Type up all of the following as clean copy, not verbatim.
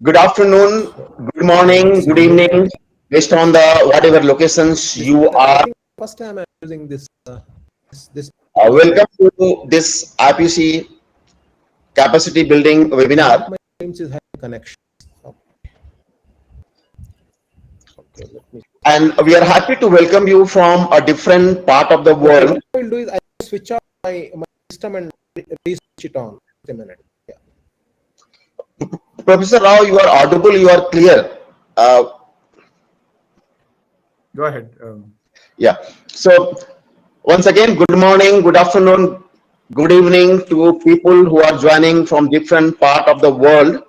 Good afternoon, good morning, good evening, based on the whatever locations you I are. think first time I'm using this. Welcome to this IPC Capacity Building One webinar. of my teams is having connection. Okay, let me. And we are happy to welcome you from a different part of the Okay, world. what I will do is I will switch off my system and re-switch it on. Wait a minute. Yeah. Professor Rao, you are audible, you are clear. Go ahead. Yeah. So, once again, good morning, good afternoon, good evening to people who are joining from different part of the world.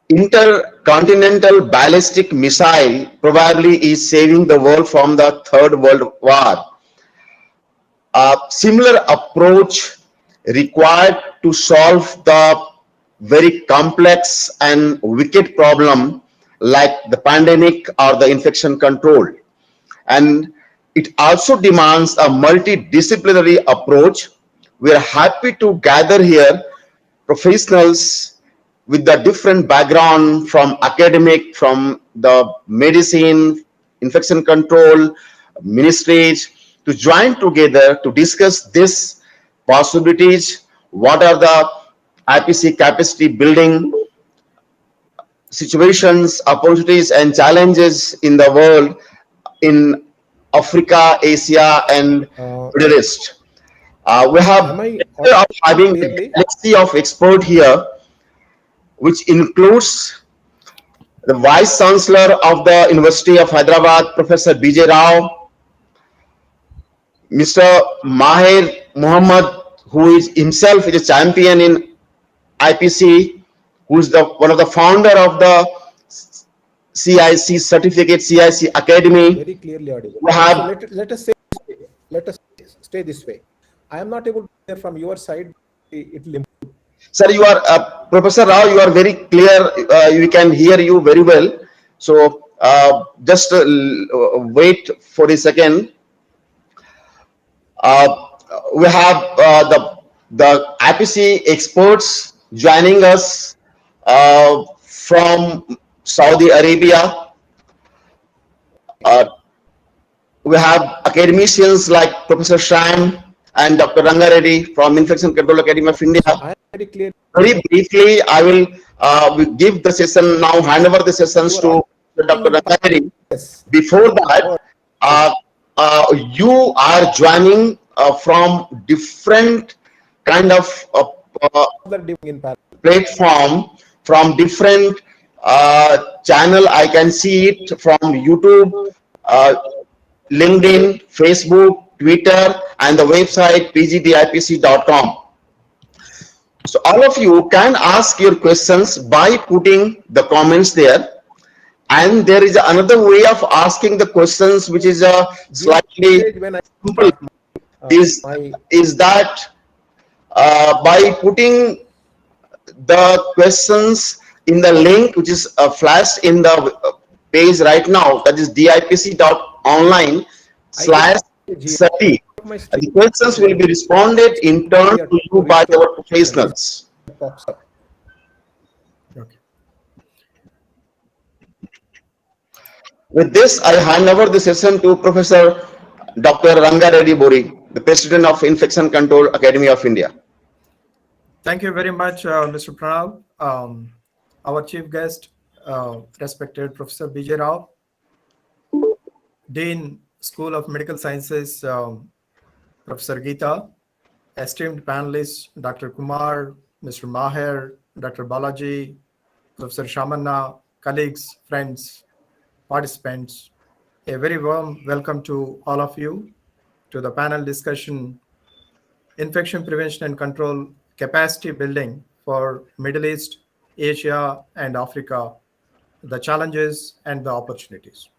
Intercontinental ballistic missile probably is saving the world from the Third World War. A similar approach required to solve the very complex and wicked problem like the pandemic or the infection control. And it also demands a multidisciplinary approach. We are happy to gather here professionals with the different background from academic, from the medicine, infection control, ministries, to join together to discuss this possibilities, what are the IPC capacity building situations, opportunities and challenges in the world, in Africa, Asia and Middle East. We have having a galaxy of expert here, which includes the Vice Chancellor of the University of Hyderabad, Professor BJ Rao, Mr. Maher Muhammad, who is himself a champion in IPC, who is one of the founder of the CIC certificate, CIC Academy. Very clearly audible. We have, so let us say this way. Let us stay this way. I am not able to hear from your side. It will improve. Sir, you are Professor Rao. You are very clear. We can hear you very well. So just wait for a second. We have the IPC experts joining us from Saudi Arabia. We have academicians like Professor Sham and Dr. Ranga Reddy from Infection Control Academy of India. I am very clear. Very briefly, I will give the session now, hand over the sessions to Dr. Ranga Reddy. Before that, you are joining from different kind of platform, from different channel. I can see it from YouTube, LinkedIn, Facebook, Twitter, and the website pgdipc.com. So all of you can ask your questions by putting the comments there. And there is another way of asking the questions, which is a slightly simple. Is that by putting the questions in the link which is flashed in the page right now, that is dipc.online/30. The questions will be responded in turn to you by our professionals. Okay. With this, I hand over the session to Professor Dr. Ranga Reddy Burri, the President of Infection Control Academy of India. Thank you very much, Mr. Pranav. Our chief guest, respected Professor BJ Rao, Dean, School of Medical Sciences, Professor Geeta, esteemed panelists, Dr. Kumar, Mr. Maher, Dr. Balaji, Professor Shamanna, colleagues, friends, participants, a very warm welcome to all of you to the panel discussion, Infection Prevention and Control Capacity Building for Middle East, Asia, and Africa, the challenges and the opportunities.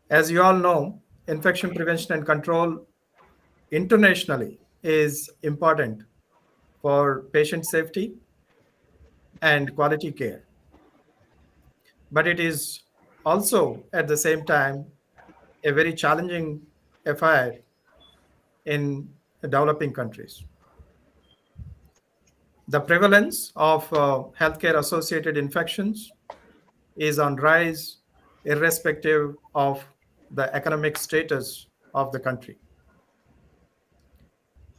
As you all know, infection prevention and control internationally is important for patient safety and quality care. But it is also at the same time a very challenging affair in developing countries. The prevalence of healthcare associated infections is on rise irrespective of the economic status of the country.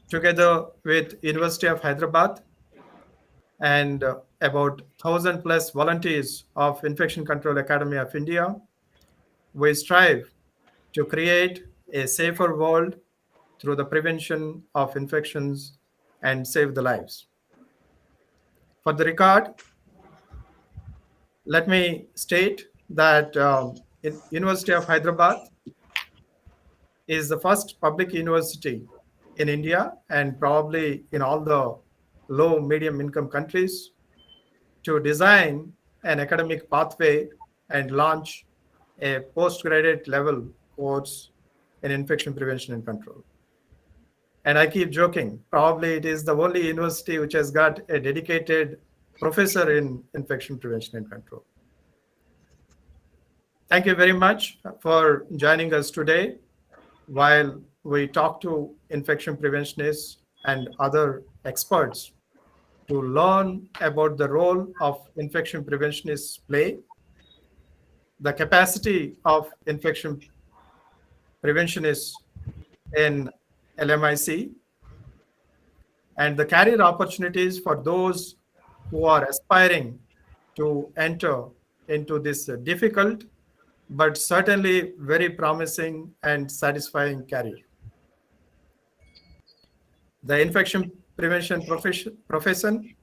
Together with University of Hyderabad and about 1,000 plus volunteers of Infection Control Academy of India, we strive to create a safer world through the prevention of infections and save the lives. For the record, let me state that University of Hyderabad is the first public university in India and probably in all the low medium income countries to design an academic pathway and launch a postgraduate level course in infection prevention and control. And I keep joking, probably it is the only university which has got a dedicated professor in infection prevention and control. Thank you very much for joining us today while we talk to infection preventionists and other experts to learn about the role of infection preventionists play, the capacity of infection preventionists in LMIC, and the career opportunities for those who are aspiring to enter into this difficult but certainly very promising and satisfying career. The infection prevention profession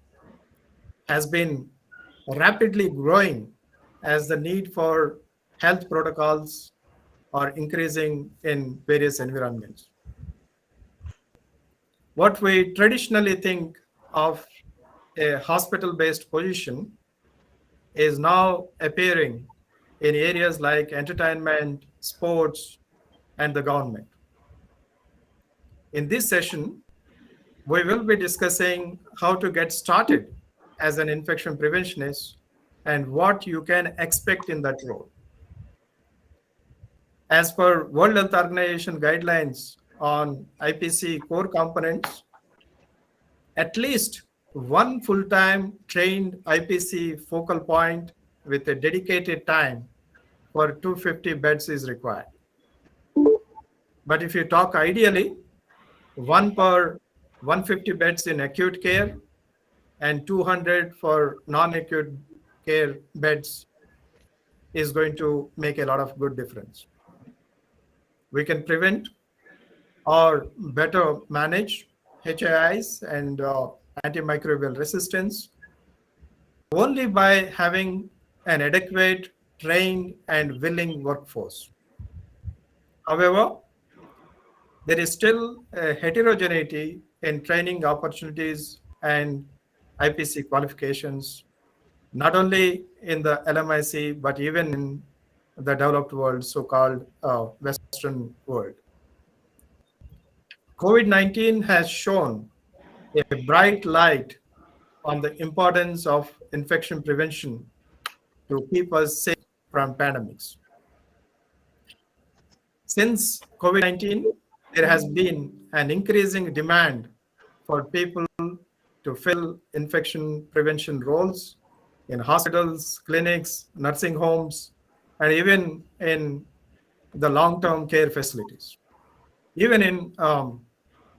has been rapidly growing as the need for health protocols are increasing in various environments. What we traditionally think of a hospital-based position is now appearing in areas like entertainment, sports, and the government. In this session, we will be discussing how to get started as an infection preventionist and what you can expect in that role. As per World Health Organization guidelines on IPC core components, at least one full-time trained IPC focal point with a dedicated time for 250 beds is required. But if you talk ideally, one per 150 beds in acute care and 200 for non-acute care beds is going to make a lot of good difference. We can prevent or better manage HAIs and antimicrobial resistance only by having an adequate, trained, and willing workforce. However, there is still a heterogeneity in training opportunities and IPC qualifications, not only in the LMIC, but even in the developed world, so-called Western world. COVID-19 has shown a bright light on the importance of infection prevention to keep us safe from pandemics. Since COVID-19, there has been an increasing demand for people to fill infection prevention roles in hospitals, clinics, nursing homes, and even in the long-term care facilities. Even in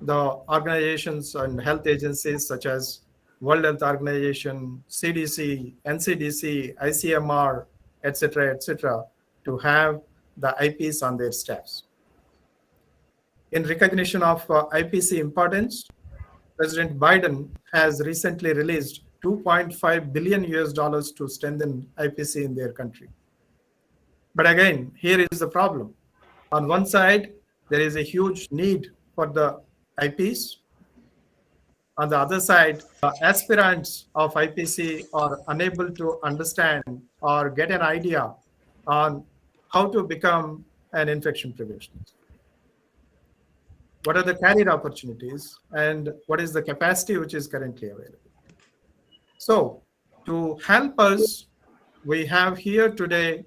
the organizations and health agencies such as World Health Organization, CDC, NCDC, ICMR, etc., to have the IPs on their staffs. In recognition of IPC importance, President Biden has recently released $2.5 billion to strengthen IPC in their country. But again, here is the problem. On one side, there is a huge need for the IPs. On the other side, aspirants of IPC are unable to understand or get an idea on how to become an infection preventionist. What are the career opportunities and what is the capacity which is currently available? So to help us, we have here today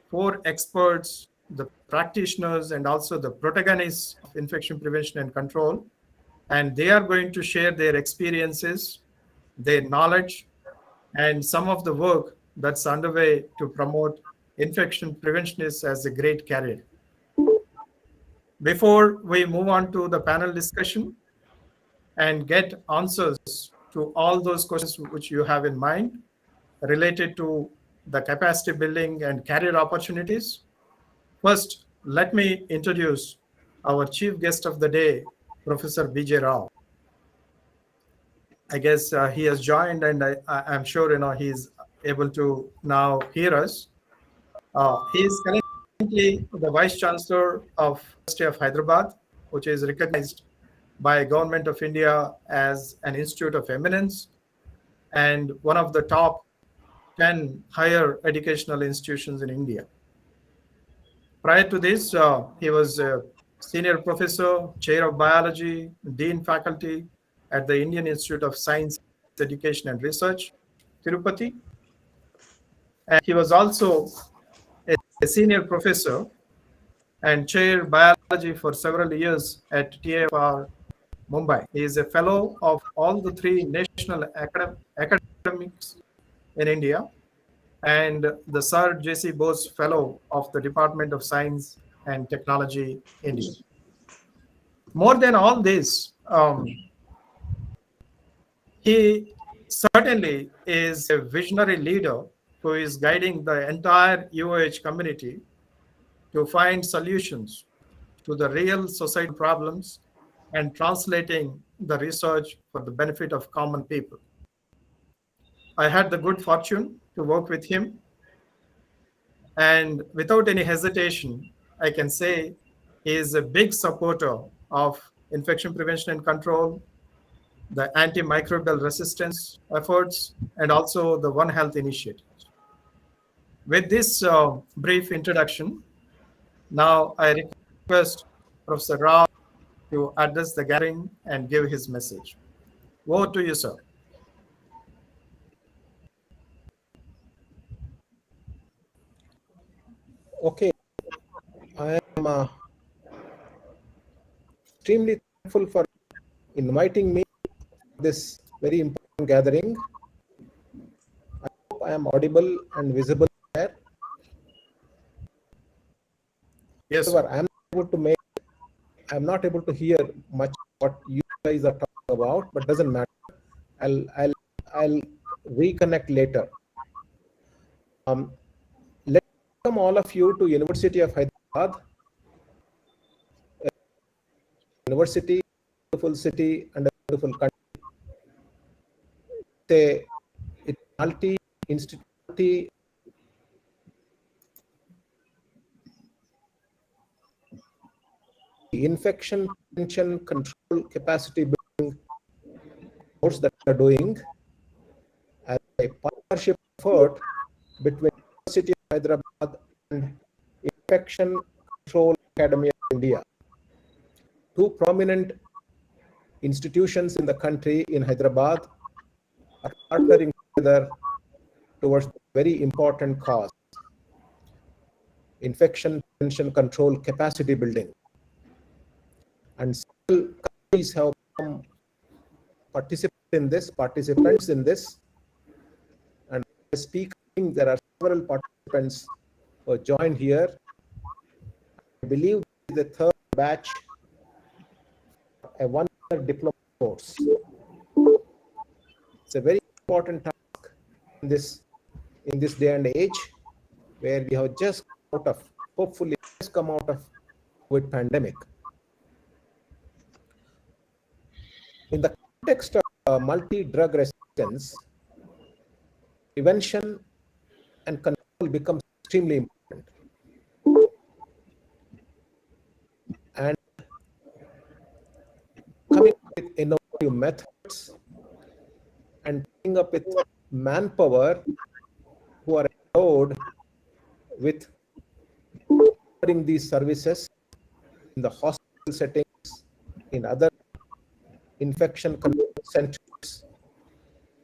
4 experts, the practitioners and also the protagonists of infection prevention and control, and they are going to share their experiences their knowledge, and some of the work that's underway to promote infection preventionists as a great career. Before we move on to the panel discussion and get answers to all those questions which you have in mind related to the capacity building and career opportunities, first, let me introduce our chief guest of the day, Professor B.J. Rao. I guess he has joined, and I'm sure he's able to now hear us. He is currently the Vice Chancellor of University of Hyderabad, which is recognized by Government of India as an institute of eminence and one of the top 10 higher educational institutions in India. Prior to this, he was a senior professor, chair of biology, dean faculty at the Indian Institute of Science, Education and Research, Tirupati. And he was also a senior professor and chair biology for several years at TFR Mumbai. He is a fellow of all the three national academics in India and the Sir J.C. Bose Fellow of the Department of Science and Technology, India. More than all this, he certainly is a visionary leader who is guiding the entire UOH community to find solutions to the real societal problems and translating the research for the benefit of common people. I had the good fortune to work with him, and without any hesitation, I can say he is a big supporter of infection prevention and control, the antimicrobial resistance efforts, and also the One Health initiatives. With this brief introduction, now I request Professor Rao to address the gathering and give his message. Over to you, sir. Okay, I am extremely thankful for inviting me to this very important gathering. I hope I am audible and visible there. Yes, However, I'm not able to hear much what you guys are talking about, but doesn't matter. I'll reconnect later. Let me welcome all of you to University of Hyderabad. University, beautiful city and a beautiful country. It's multi-institute, infection prevention control capacity building course that we are doing as a partnership effort between University of Hyderabad and Infection Control Academy of India, two prominent institutions in the country in Hyderabad are partnering together towards a very important cause: infection prevention control capacity building. And several countries have become participants in this. And as speaking, there are several participants who have joined here. I believe this is the third batch, a one-year diploma course. It's a very important task in this day and age, where we have hopefully just come out of COVID pandemic. In the context of multi-drug resistance, prevention and control becomes extremely important. And coming up with innovative methods and coming up with manpower who are endowed with offering these services in the hospital settings, in other infection control centers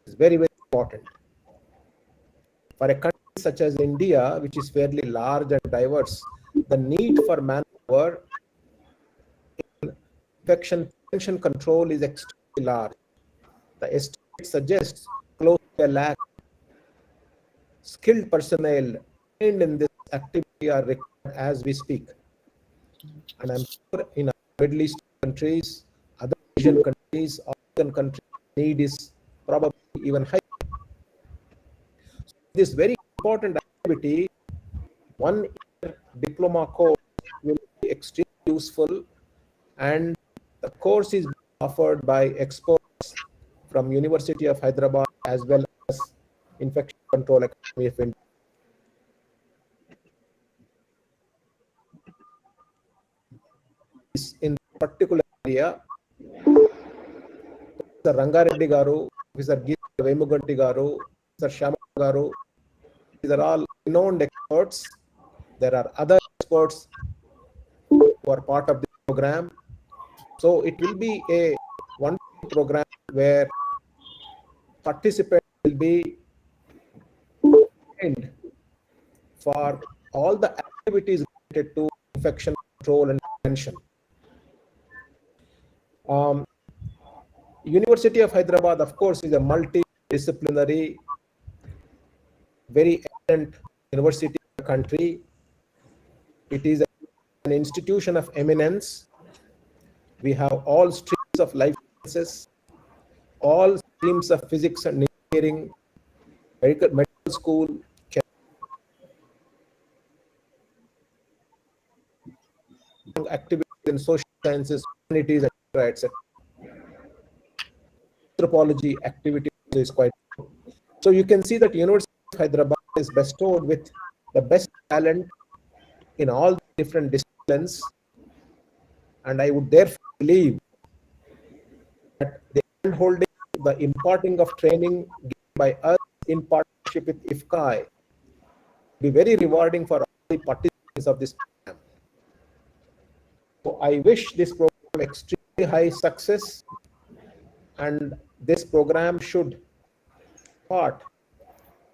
is very, very important. For a country such as India, which is fairly large and diverse, the need for manpower in infection prevention control is extremely large. The estimate it suggests close to a lakh skilled personnel trained in this activity are required as we speak. And I'm sure in Middle East countries, other Asian countries, African countries, need is probably even higher. So this very important activity, 1 year diploma course, will be extremely useful, and the course is offered by experts from University of Hyderabad as well as Infection Control Academy of India. In this particular area, Professor Ranga Reddy garu, Professor Geeta Vemuganti garu, Professor Shamanna garu, these are all renowned experts. There are other experts who are part of the program. So it will be a wonderful program where participants will be trained for all the activities related to infection control and prevention. University of Hyderabad, of course, is a multidisciplinary, very excellent university in the country. It is an institution of eminence. We have all streams of life sciences, all streams of physics and engineering, medical school, activities in social sciences, humanities, etc. Anthropology activity is quite good. So you can see that University of Hyderabad is bestowed with the best talent in all different disciplines, and I would therefore believe that the holding, the imparting of training given by us in partnership with IFCAI will be very rewarding for all the participants of this program. So I wish this program extremely high success, and this program should impart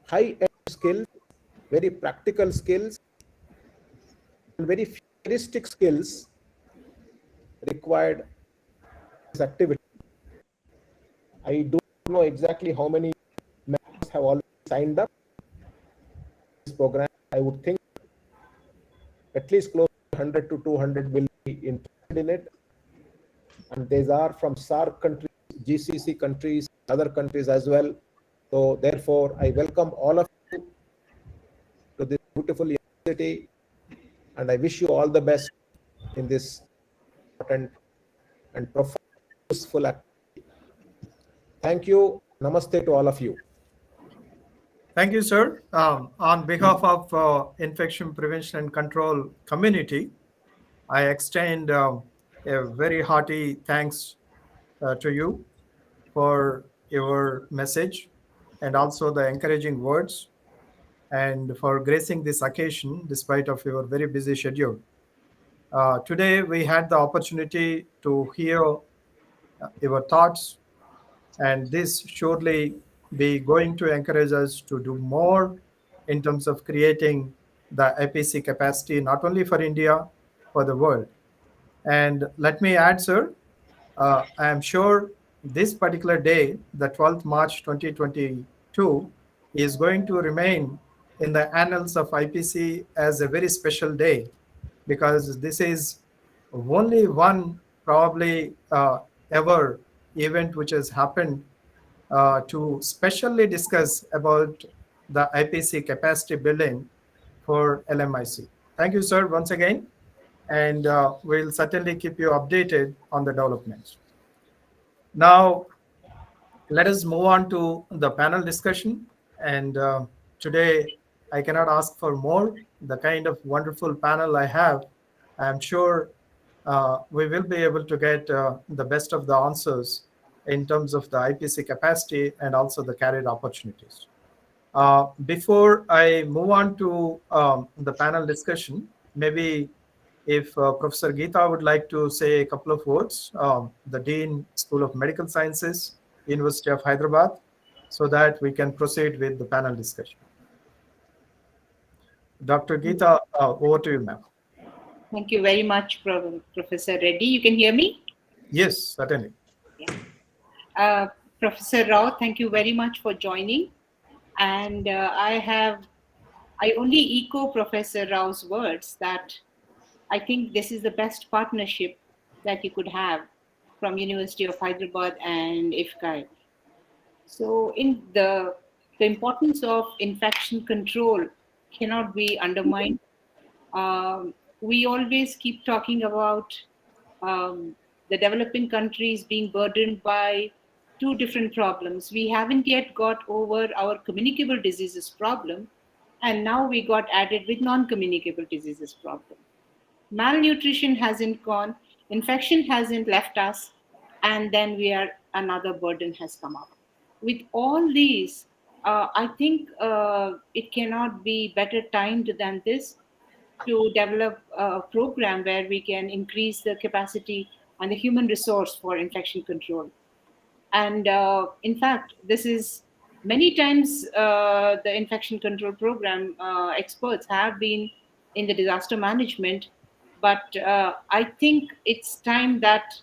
high-end skills, very practical skills, and very futuristic skills required in this activity. I don't know exactly how many members have already signed up this program. I would think at least close to 100 to 200 will be interested in it, and these are from SAARC countries, GCC countries, other countries as well. So therefore, I welcome all of you to this beautiful university, and I wish you all the best in this important and profound useful activity. Thank you. Namaste to all of you. Thank you, sir. On behalf of Infection Prevention and Control community, I extend a very hearty thanks to you for your message and also the encouraging words, and for gracing this occasion despite of your very busy schedule. Today we had the opportunity to hear your thoughts, and this surely be going to encourage us to do more in terms of creating the IPC capacity, not only for India, for the world. And let me add, sir, I am sure this particular day, the 12th March 2022, is going to remain in the annals of IPC as a very special day, because this is only one probably ever event which has happened to specially discuss about the IPC capacity building for LMIC. Thank you, sir, once again, and we'll certainly keep you updated on the developments. Now, let us move on to the panel discussion, and today I cannot ask for more. The kind of wonderful panel I have, I'm sure we will be able to get the best of the answers in terms of the IPC capacity and also the career opportunities. Before I move on to the panel discussion, maybe if Professor Geeta would like to say a couple of words, the Dean, School of Medical Sciences, University of Hyderabad, so that we can proceed with the panel discussion. Dr. Geeta, over to you, ma'am. Thank you very much, Professor Reddy. You can hear me? Yes, certainly. Yeah. Professor Rao, thank you very much for joining. And I only echo Professor Rao's words that I think this is the best partnership that you could have from University of Hyderabad and IFCAI. So, in the importance of infection control cannot be undermined. We always keep talking about the developing countries being burdened by two different problems. We haven't yet got over our communicable diseases problem, and now we got added with non-communicable diseases problem. Malnutrition hasn't gone, infection hasn't left us, and then another burden has come up. With all these, I think it cannot be better timed than this to develop a program where we can increase the capacity and the human resource for infection control. And in fact, this is many times the infection control program experts have been in the disaster management, but I think it's time that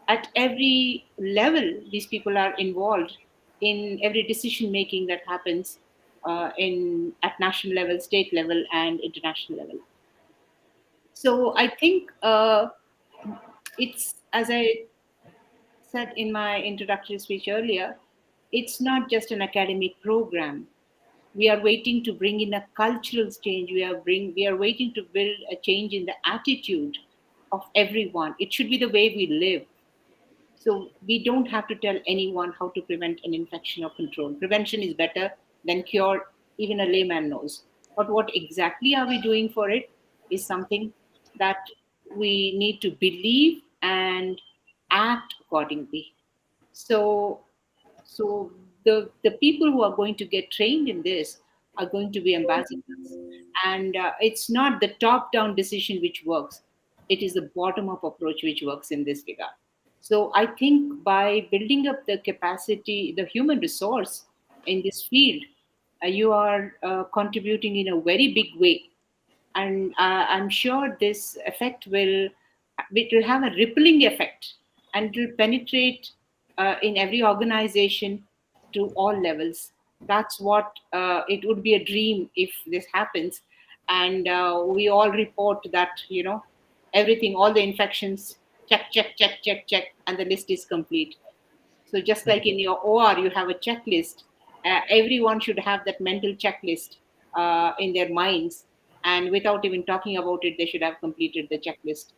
at every level these people are involved in every decision making that happens in at national level, state level, and international level. So I think it's, as I said in my introductory speech earlier, it's not just an academic program. We are waiting to bring in a cultural change. We are waiting to build a change in the attitude of everyone. It should be the way we live. So we don't have to tell anyone how to prevent an infection or control. Prevention is better than cure, even a layman knows. But what exactly are we doing for it is something that we need to believe and act accordingly. So, so the people who are going to get trained in this are going to be ambassadors, and it's not the top-down decision which works; it is the bottom-up approach which works in this regard. So I think by building up the capacity, the human resource in this field, you are contributing in a very big way, and I'm sure this effect will have a rippling effect, and it will penetrate in every organization to all levels. That's what it would be a dream if this happens, and we all report that everything, all the infections, check, check, check, check, check, and the list is complete. So just like in your OR, you have a checklist. Everyone should have that mental checklist in their minds, and without even talking about it, they should have completed the checklist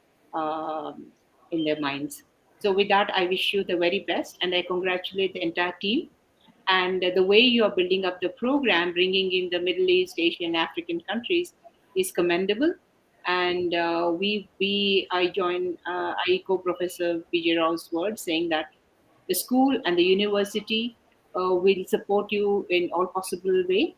in their minds. So with that, I wish you the very best, and I congratulate the entire team. And the way you are building up the program, bringing in the Middle East, Asian, African countries, is commendable. And I echo Professor PJ Rao's words, saying that the school and the university will support you in all possible way,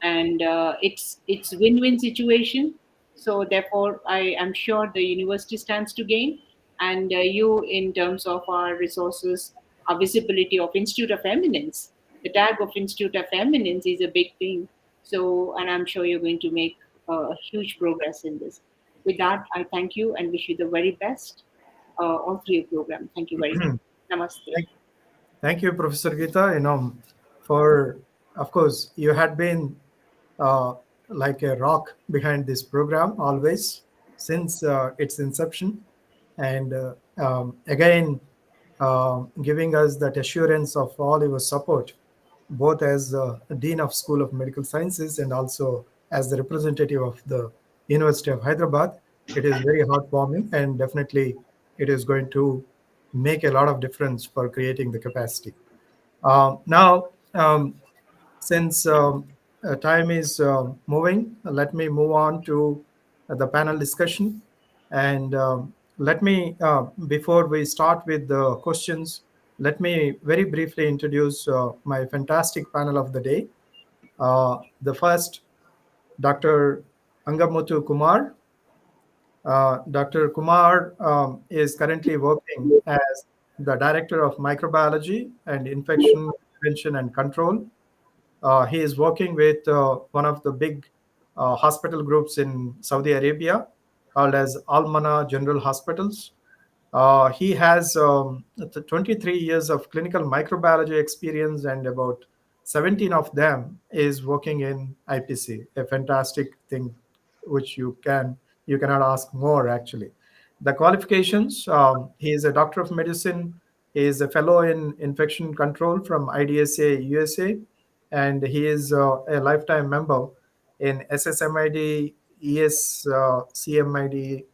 and it's win-win situation. So therefore, I am sure the university stands to gain, and you, in terms of our resources, our visibility of Institute of Eminence, the tag of Institute of Eminence is a big thing. So, and I'm sure you're going to make huge progress in this. With that, I thank you and wish you the very best all through your program. Thank you very much. Namaste. Thank you, Professor Geeta. For, of course, you had been like a rock behind this program always since its inception, and again giving us that assurance of all your support, both as Dean of School of Medical Sciences and also as the representative of the University of Hyderabad. It is very heartwarming, and definitely it is going to make a lot of difference for creating the capacity. Now, since time is moving, let me move on to the panel discussion. And let me, before we start with the questions, let me very briefly introduce my fantastic panel of the day. The first, Dr. Angamuthu Kumar. Dr. Kumar is currently working as the Director of Microbiology and Infection Prevention and Control. He is working with one of the big hospital groups in Saudi Arabia called as Almana General Hospitals. He has 23 years of clinical microbiology experience, and about 17 of them is working in IPC. A fantastic thing, which you cannot ask more actually. The qualifications: he is a doctor of medicine. He is a fellow in infection control from IDSA USA, and he is a lifetime member in SSMID, CMID,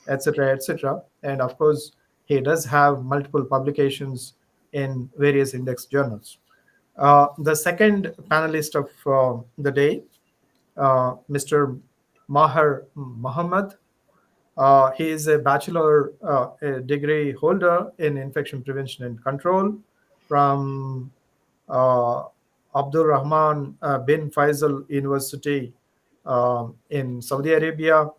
etc., etc. And of course, he does have multiple publications in various index journals. The second panelist of the day, Mr. Maher Muhammad. He is a bachelor a degree holder in infection prevention and control from uh, Abdul Rahman bin Faisal University in Saudi Arabia.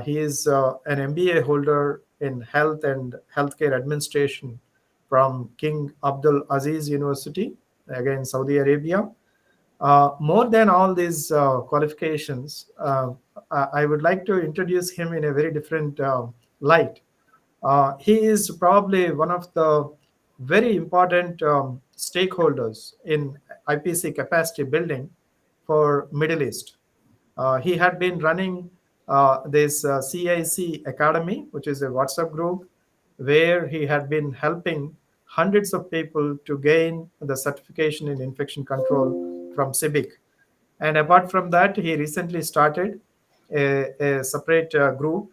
He is an MBA holder in health and healthcare administration from King Abdul Aziz University, again Saudi Arabia. More than all these qualifications, I would like to introduce him in a very different light. He is probably one of the very important stakeholders in IPC capacity building for Middle East. He had been running this CIC Academy, which is a WhatsApp group, where he had been helping hundreds of people to gain the certification in infection control from CIBIC. And apart from that, he recently started a separate group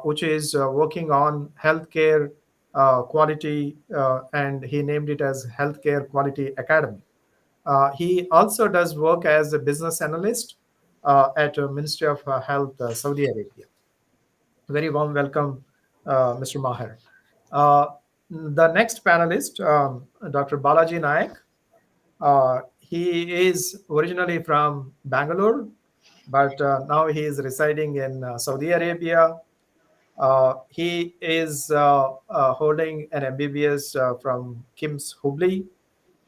which is working on healthcare quality, and he named it as Healthcare Quality Academy. He also does work as a business analyst at Ministry of Health, Saudi Arabia. Very warm welcome, Mr. Maher. Uh, the next panelist, Dr. Balaji Naik. He is originally from Bangalore, but now he is residing in Saudi Arabia. He is holding an MBBS from KIMS Hubli,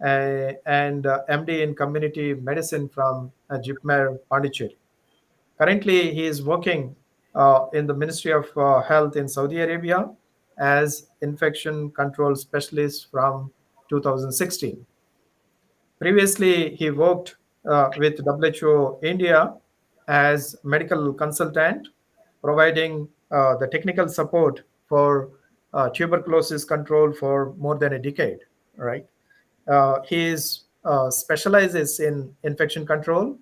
and MD in Community Medicine from JIPMER Pondicherry. Currently, he is working in the Ministry of Health in Saudi Arabia as infection control specialist from 2016. Previously, he worked with WHO India as medical consultant, providing the technical support for tuberculosis control for more than a decade. Right, he is specializes in infection control,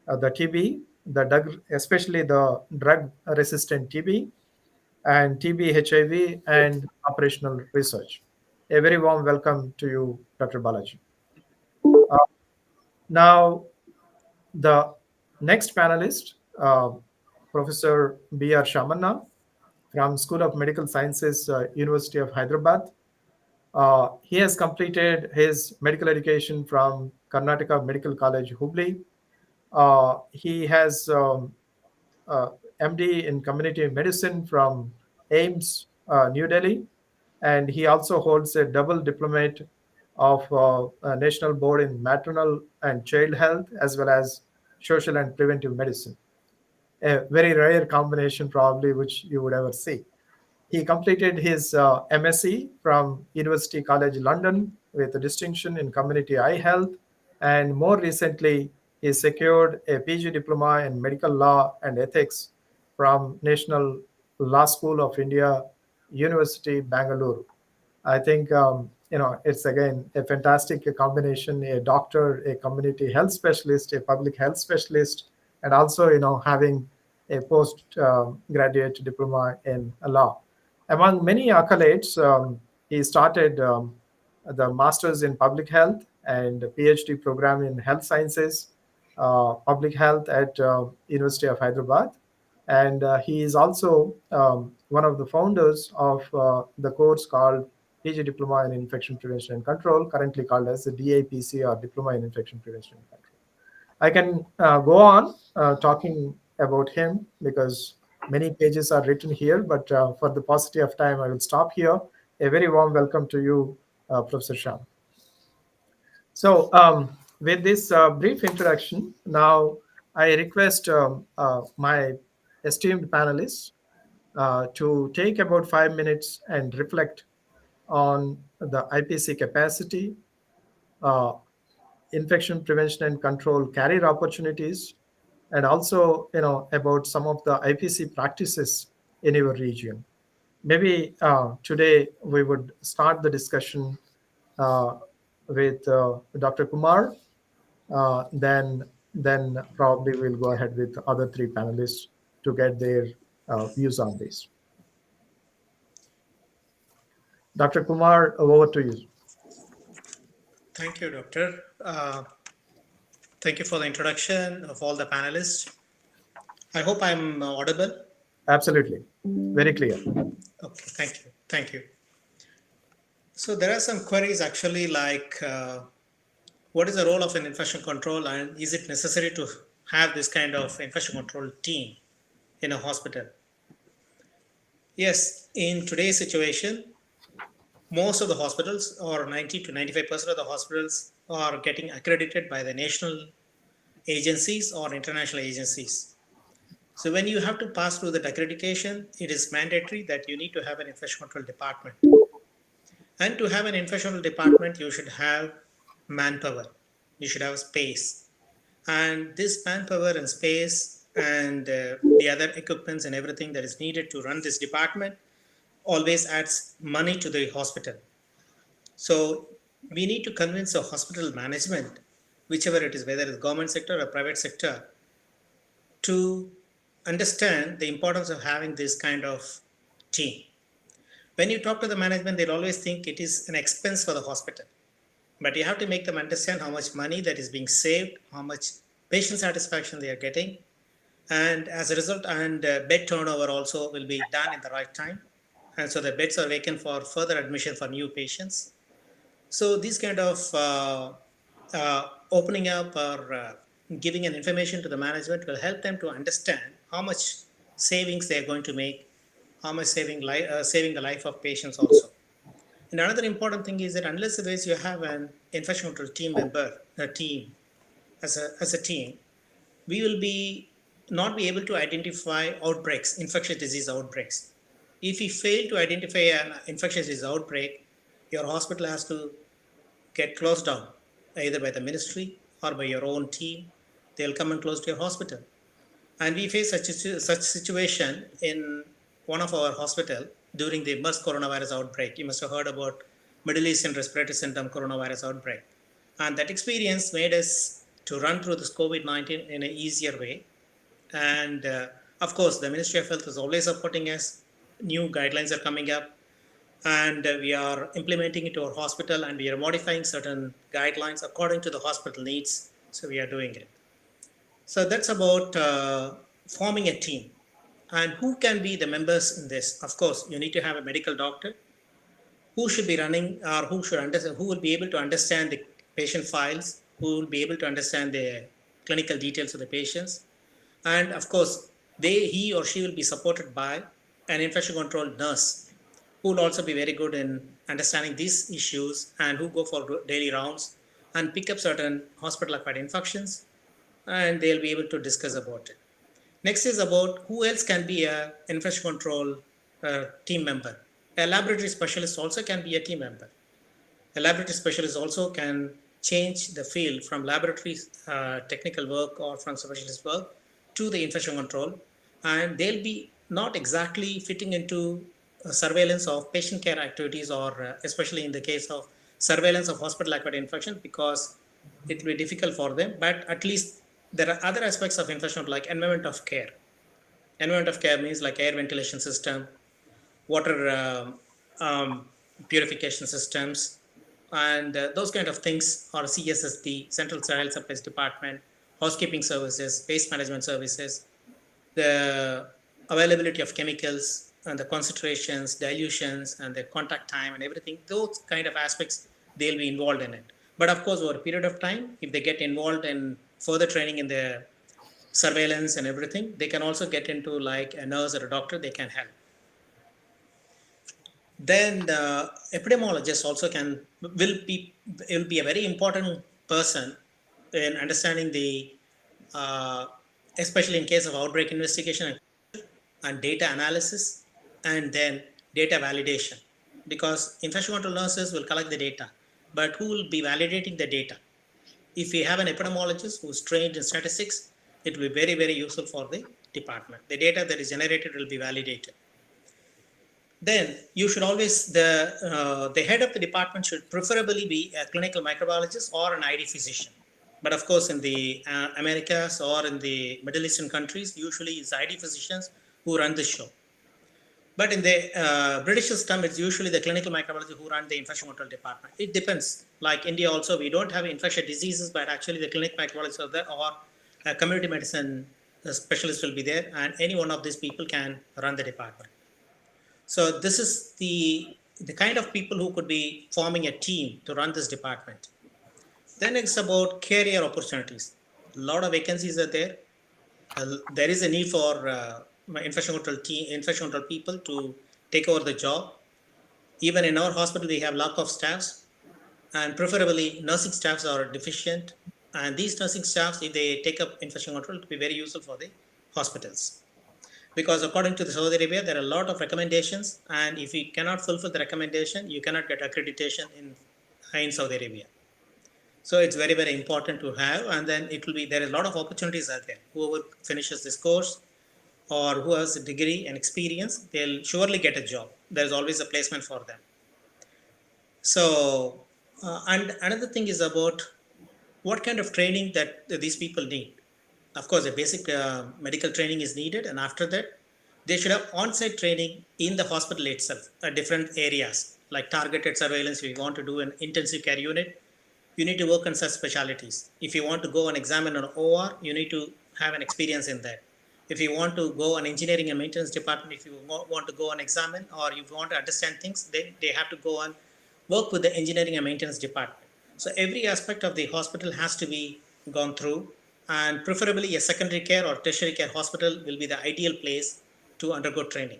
the TB, the drug, especially the drug-resistant TB, and TB, HIV, and operational research. A very warm welcome to you, Dr. Balaji. Now, the next panelist, Professor BR Shamanna from School of Medical Sciences, University of Hyderabad. He has completed his medical education from Karnataka Medical College, Hubli. He has MD in Community Medicine from AIMS, New Delhi, and he also holds a double diplomate of National Board in Maternal and Child Health, as well as Social and Preventive Medicine. A very rare combination, probably, which you would ever see. He completed his MSc from University College London with a distinction in Community Eye Health, and more recently, he secured a PG diploma in Medical Law and Ethics from National Law School of India, University Bangalore. I think it's again a fantastic combination: a doctor, a community health specialist, a public health specialist, and also having a post graduate diploma in law. Among many accolades, he started the Masters in Public Health and a PhD program in Health Sciences, Public Health at University of Hyderabad. And he is also one of the founders of the course called PG Diploma in Infection Prevention and Control, currently called as the DIPC, or Diploma in Infection Prevention and Control. I can go on talking about him because many pages are written here, but for the paucity of time, I will stop here. A very warm welcome to you, Professor Shah. So with this brief introduction, now I request my esteemed panelists to take about 5 minutes and reflect on the IPC capacity, uh, infection prevention and control career opportunities, and also about some of the IPC practices in your region. Maybe today we would start the discussion uh, with Dr. Kumar. Then probably we'll go ahead with the other three panelists to get their views on this. Dr. Kumar, over to you. Thank you, Doctor. Thank you for the introduction of all the panelists. I hope I'm audible. Absolutely. Very clear. Okay, thank you. Thank you. So there are some queries actually like, what is the role of an infection control, and is it necessary to have this kind of infection control team in a hospital? Yes, in today's situation, most of the hospitals, or 90 to 95% of the hospitals, are getting accredited by the national agencies or international agencies. So when you have to pass through that accreditation, it is mandatory that you need to have an infection control department. And to have an infection control department, you should have manpower. You should have space. And this manpower and space and the other equipments and everything that is needed to run this department always adds money to the hospital. So we need to convince the hospital management, whichever it is, whether it's government sector or private sector, to understand the importance of having this kind of team. When you talk to the management, they'll always think it is an expense for the hospital. But you have to make them understand how much money that is being saved, how much patient satisfaction they are getting. And as a result, and bed turnover also will be done in the right time. And so the beds are vacant for further admission for new patients. So these kind of opening up or giving an information to the management will help them to understand how much savings they are going to make, how much saving the life of patients also. And another important thing is that unless you have an infection control team member, a team, as a team, we will not be able to identify outbreaks, infectious disease outbreaks. If we fail to identify an infectious disease outbreak, your hospital has to get closed down, either by the ministry or by your own team. They'll come and close your hospital. And we face such situation in one of our hospital during the MERS coronavirus outbreak. You must have heard about Middle Eastern Respiratory Syndrome coronavirus outbreak. And that experience made us to run through this COVID-19 in an easier way. And of course, the Ministry of Health is always supporting us. New guidelines are coming up, and we are implementing it to our hospital, and we are modifying certain guidelines according to the hospital needs. So we are doing it. So that's about forming a team. And who can be the members in this? Of course, you need to have a medical doctor who should be running, or who should understand, who will be able to understand the patient files, who will be able to understand the clinical details of the patients. And of course, he or she will be supported by an infection control nurse who will also be very good in understanding these issues and who go for daily rounds and pick up certain hospital-acquired infections, and they'll be able to discuss about it. Next is about who else can be an infection control team member. A laboratory specialist also can be a team member. A laboratory specialist also can change the field from laboratory technical work or from specialist work to the infection control, and they'll be not exactly fitting into surveillance of patient care activities, or especially in the case of surveillance of hospital-acquired infection, because it will be difficult for them. But at least there are other aspects of infection like environment of care. Environment of care means like air ventilation system, water purification systems, and those kind of things, or CSSD, Central Sterile Supplies Department, housekeeping services, waste management services, the availability of chemicals and the concentrations, dilutions, and the contact time and everything, those kind of aspects, they'll be involved in it. But of course, over a period of time, if they get involved in further training in the surveillance and everything, they can also get into like a nurse or a doctor, they can help. Then the epidemiologist also will be a very important person in understanding the, especially in case of outbreak investigation and data analysis, and then data validation, because infection control nurses will collect the data, but who will be validating the data? If we have an epidemiologist who's trained in statistics, it will be very, very useful for the department. The data that is generated will be validated. Then you should always, the head of the department should preferably be a clinical microbiologist or an ID physician. But of course, in the Americas or in the Middle Eastern countries, usually it's ID physicians who run the show. But in the British system, it's usually the clinical microbiology who run the infection control department. It depends. Like India also, we don't have infectious diseases, but actually the clinical microbiologist are there, or a community medicine specialist will be there, and any one of these people can run the department. So this is the kind of people who could be forming a team to run this department. Then it's about career opportunities. A lot of vacancies are there. There is a need for infection control people to take over the job. Even in our hospital, we have lack of staffs, and preferably nursing staffs are deficient. And these nursing staffs, if they take up infection control, it will be very useful for the hospitals. Because according to the Saudi Arabia, there are a lot of recommendations, and if you cannot fulfill the recommendation, you cannot get accreditation in Saudi Arabia. So it's very, very important to have, and then it will be, there are a lot of opportunities out there. Whoever finishes this course or who has a degree and experience, they'll surely get a job. There's always a placement for them. So, and another thing is about what kind of training that these people need. Of course, a basic medical training is needed, and after that, they should have on-site training in the hospital itself at different areas, like targeted surveillance. If you want to do an intensive care unit, you need to work on such specialties. If you want to go and examine an OR, you need to have an experience in that. If you want to go on engineering and maintenance department, if you want to go and examine, or if you want to understand things, then they have to go and work with the engineering and maintenance department. So every aspect of the hospital has to be gone through, and preferably a secondary care or tertiary care hospital will be the ideal place to undergo training.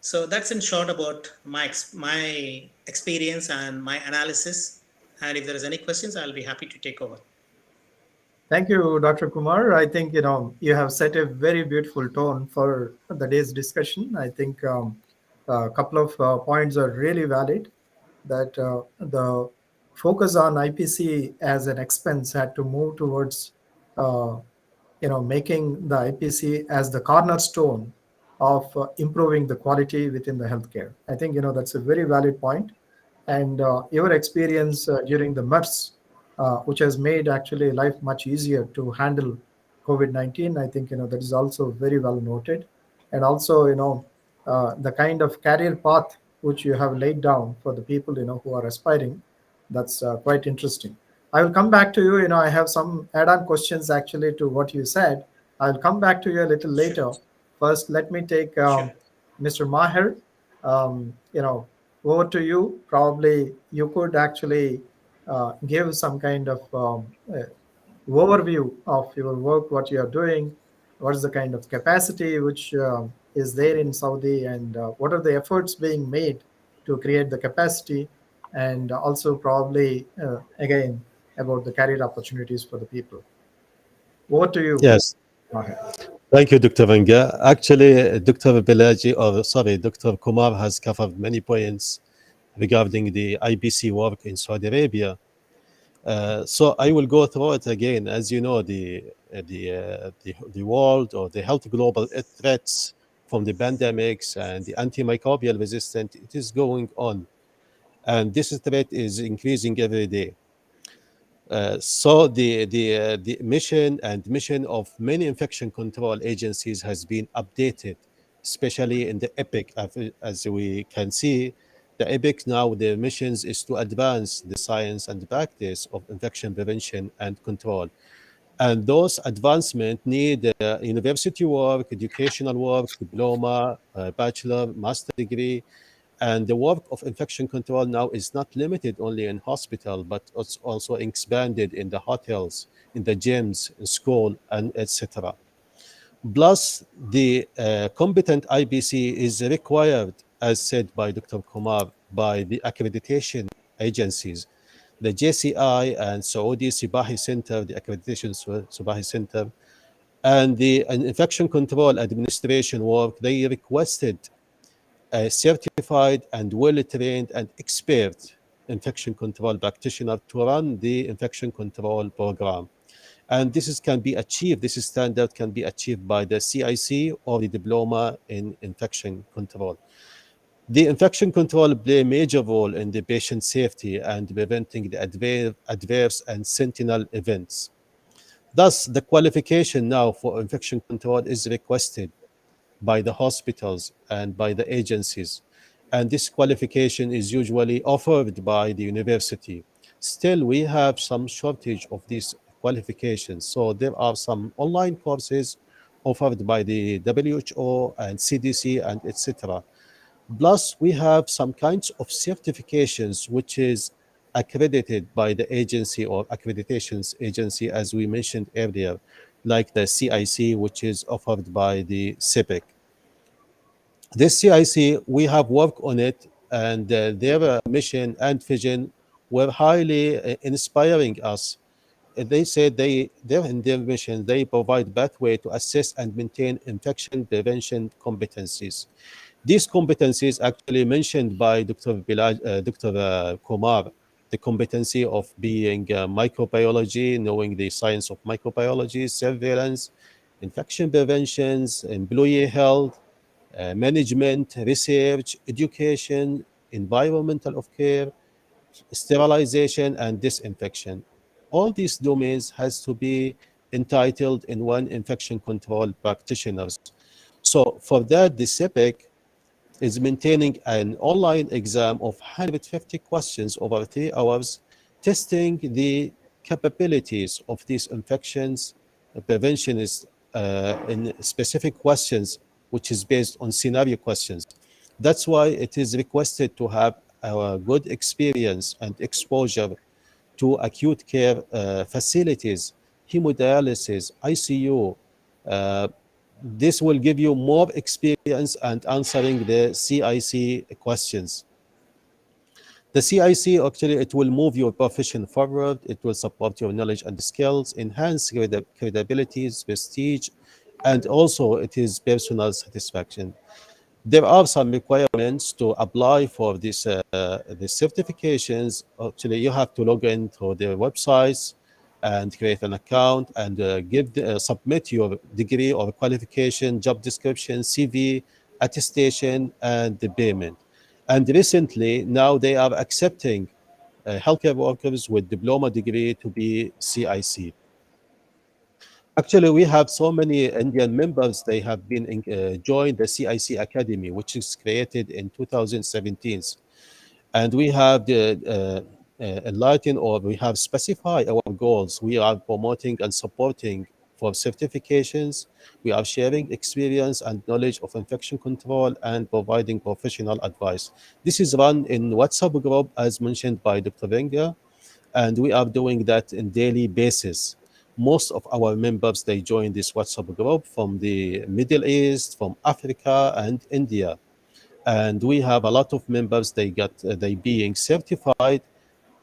So that's in short about my experience and my analysis. And if there is any questions, I'll be happy to take over. Thank you, Dr. Kumar. I think you have set a very beautiful tone for the day's discussion. I think a couple of points are really valid. That the focus on IPC as an expense had to move towards making the IPC as the cornerstone of improving the quality within the healthcare. I think that's a very valid point. And your experience during the MERS, which has made actually life much easier to handle COVID-19, I think that is also very well noted. And also the kind of career path which you have laid down for the people who are aspiring, that's quite interesting. I will come back to you. I have some add-on questions actually to what you said. I'll come back to you a little later. Sure. First, let me take Sure. Mr. Maher. Over to you. Probably you could actually give some kind of overview of your work, what you are doing, what is the kind of capacity which is there in Saudi, and what are the efforts being made to create the capacity, and also probably again about the career opportunities for the people. Over to you. Yes. Maher. Thank you, Dr. Ranga. Actually, Dr. Kumar has covered many points regarding the IPC work in Saudi Arabia. So I will go through it again. As you know, the world or the health global threats from the pandemics and the antimicrobial resistance, it is going on. And this threat is increasing every day. So the mission of many infection control agencies has been updated, especially in the EPIC. As we can see, the EPIC now, the missions is to advance the science and practice of infection prevention and control. And those advancements need university work, educational work, diploma, bachelor, master degree. And the work of infection control now is not limited only in hospital, but it's also expanded in the hotels, in the gyms, in school, and etc. Plus, the competent IPC is required, as said by Dr. Kumar, by the accreditation agencies, the JCI and Saudi Sibahi Center, the accreditation Sibahi Center, and the Infection Control Administration work. They requested a certified and well-trained and expert infection control practitioner to run the infection control program. And can be achieved, this standard can be achieved by the CIC or the diploma in infection control. The infection control play a major role in the patient safety and preventing the adverse and sentinel events. Thus, the qualification now for infection control is requested by the hospitals and by the agencies. And this qualification is usually offered by the university. Still, we have some shortage of these qualifications. So there are some online courses offered by the WHO and CDC and etc. Plus, we have some kinds of certifications which is accredited by the agency or accreditations agency, as we mentioned earlier, like the CIC, which is offered by the CPIC. This CIC, we have worked on it, and their mission and vision were highly inspiring us. They said in their mission, they provide pathway to assess and maintain infection prevention competencies. These competencies actually mentioned by Dr. Kumar, the competency of being microbiology, knowing the science of microbiology, surveillance, infection preventions, employee health, management, research, education, environmental of care, sterilization, and disinfection. All these domains has to be entitled in one infection control practitioners. So for that, the CPIC is maintaining an online exam of 150 questions over 3 hours, testing the capabilities of these infections preventionists in specific questions, which is based on scenario questions. That's why it is requested to have a good experience and exposure to acute care facilities, hemodialysis, ICU. Uh, this will give you more experience and answering the CIC questions. The CIC, actually, it will move your profession forward. It will support your knowledge and skills, enhance credibilities, prestige, and also it is personal satisfaction. There are some requirements to apply for these certifications. Actually, you have to log in to their websites and create an account and submit your degree or qualification, job description, CV, attestation, and the payment. And recently, now they are accepting healthcare workers with diploma degree to be CIC. Actually, we have so many Indian members. They have been joined the CIC Academy, which is created in 2017. And we have enlightened, or we have specified our goals. We are promoting and supporting for certifications. We are sharing experience and knowledge of infection control and providing professional advice. This is run in WhatsApp group, as mentioned by Dr. Ranga, and we are doing that in daily basis. Most of our members, they join this WhatsApp group from the Middle East, from Africa and India. And we have a lot of members, they being certified.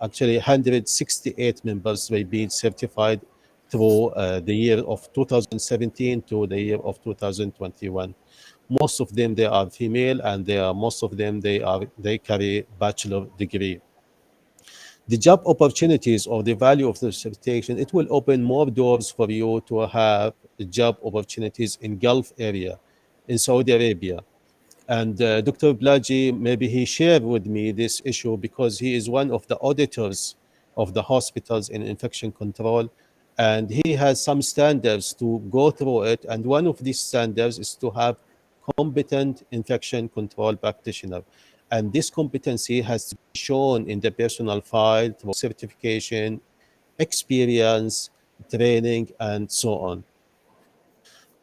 Actually 168 members, they being certified through the year of 2017 to the year of 2021. Most of them, they are female, and most of them, they carry bachelor degree. The job opportunities or the value of the certification, it will open more doors for you to have job opportunities in Gulf area, in Saudi Arabia. And Dr. Balaji, maybe he shared with me this issue because he is one of the auditors of the hospitals in infection control, and he has some standards to go through it. And one of these standards is to have competent infection control practitioner. And this competency has to be shown in the personal file through certification, experience, training, and so on.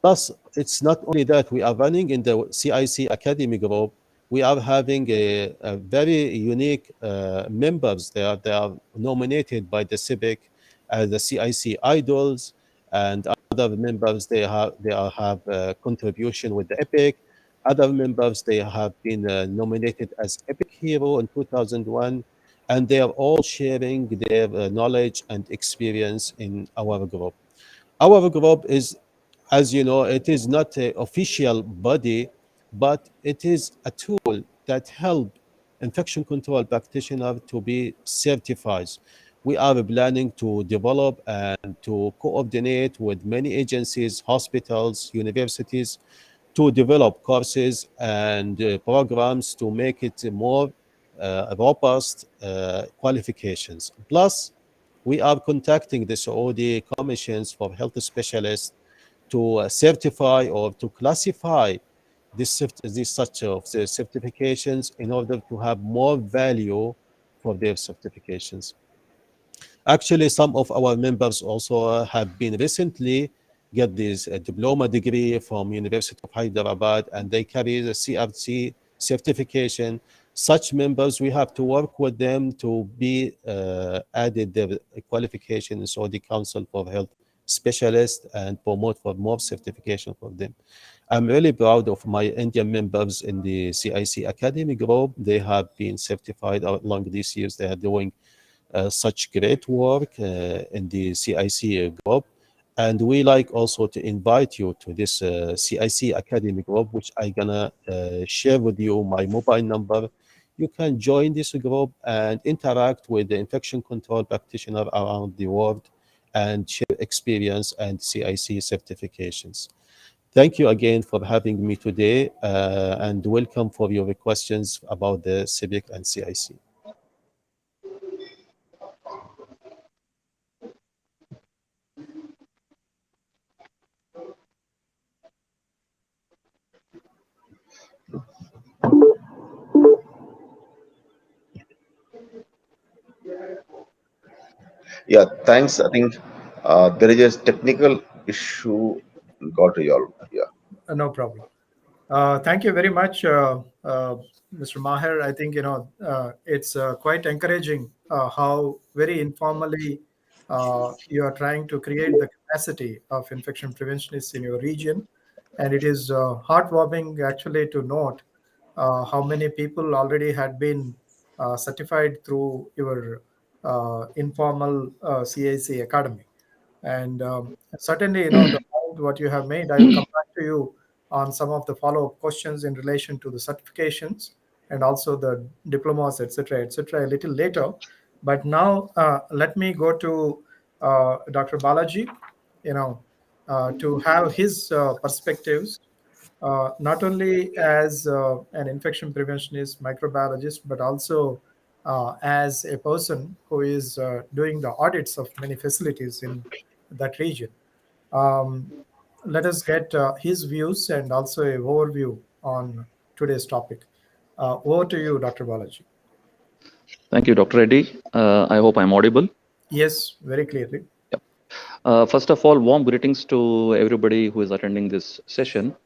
Plus, it's not only that we are running in the CIC Academy group, we are having a very unique members. They are nominated by the CIPIC as the CIC idols, and other members, they have contribution with the EPIC. Other members, they have been nominated as EPIC Hero in 2001, and they are all sharing their knowledge and experience in our group. Our group is, as you know, it is not an official body, but it is a tool that help infection control practitioner to be certified. We are planning to develop and to coordinate with many agencies, hospitals, universities to develop courses and programs to make it more robust qualifications. Plus, we are contacting the Saudi commissions for health specialists to certify or to classify these such of the certifications in order to have more value for their certifications. Actually, some of our members also have been recently get this diploma degree from University of Hyderabad, and they carry the CRC certification. Such members, we have to work with them to be added their qualification in Saudi Council for Health Specialists and promote for more certification for them. I'm really proud of my Indian members in the CIC Academy group. They have been certified along these years. They are doing such great work in the CIC group. And we like also to invite you to this CIC Academy group, which I'm gonna share with you my mobile number. You can join this group and interact with the infection control practitioner around the world and share experience and CIC certifications. Thank you again for having me today and welcome for your questions about the CIVIC and CIC. Yeah, thanks. I think there is a technical issue got resolved. Yeah. No problem. Thank you very much, Mr. Maher. I think it's quite encouraging how very informally you are trying to create the capacity of infection preventionists in your region, and it is heartwarming actually to note how many people already had been certified through your informal CIC academy. And certainly, the point what you have made, I will come back to you on some of the follow-up questions in relation to the certifications and also the diplomas, etc., a little later. But now, let me go to Dr. Balaji, to have his perspectives, not only as an infection preventionist, microbiologist, but also as a person who is doing the audits of many facilities in that region. Um, Let us get his views and also a overview on today's topic. Over to you, Dr. Balaji. Thank you, Dr. Reddy. I hope I'm audible. Yes, very clearly. First of all, warm greetings to everybody who is attending this session.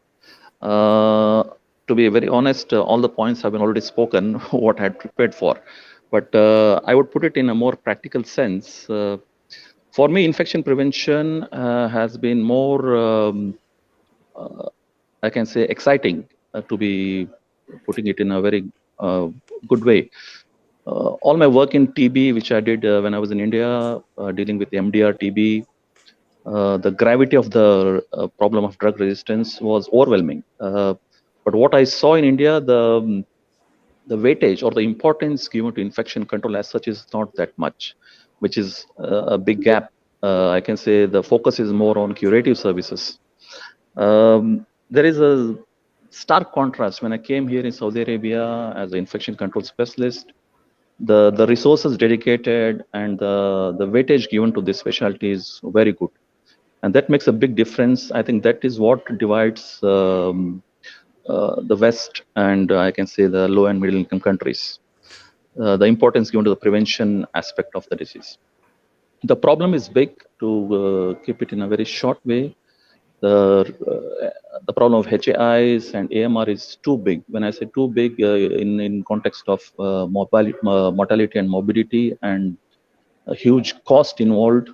To be very honest, all the points have been already spoken, what I had prepared for. But I would put it in a more practical sense. For me, infection prevention has been more, I can say, exciting to be putting it in a very good way. All my work in TB, which I did when I was in India, dealing with MDR TB, the gravity of the problem of drug resistance was overwhelming. But what I saw in India, the weightage or the importance given to infection control as such is not that much, which is a big gap. I can say the focus is more on curative services. There is a stark contrast when I came here in Saudi Arabia as an infection control specialist. The resources dedicated and the weightage given to this specialty is very good. And that makes a big difference. I think that is what divides the West and I can say the low and middle income countries. The importance given to the prevention aspect of the disease. The problem is big. To keep it in a very short way, the problem of HAIs and AMR is too big. When I say too big, in context of mortality and morbidity and a huge cost involved.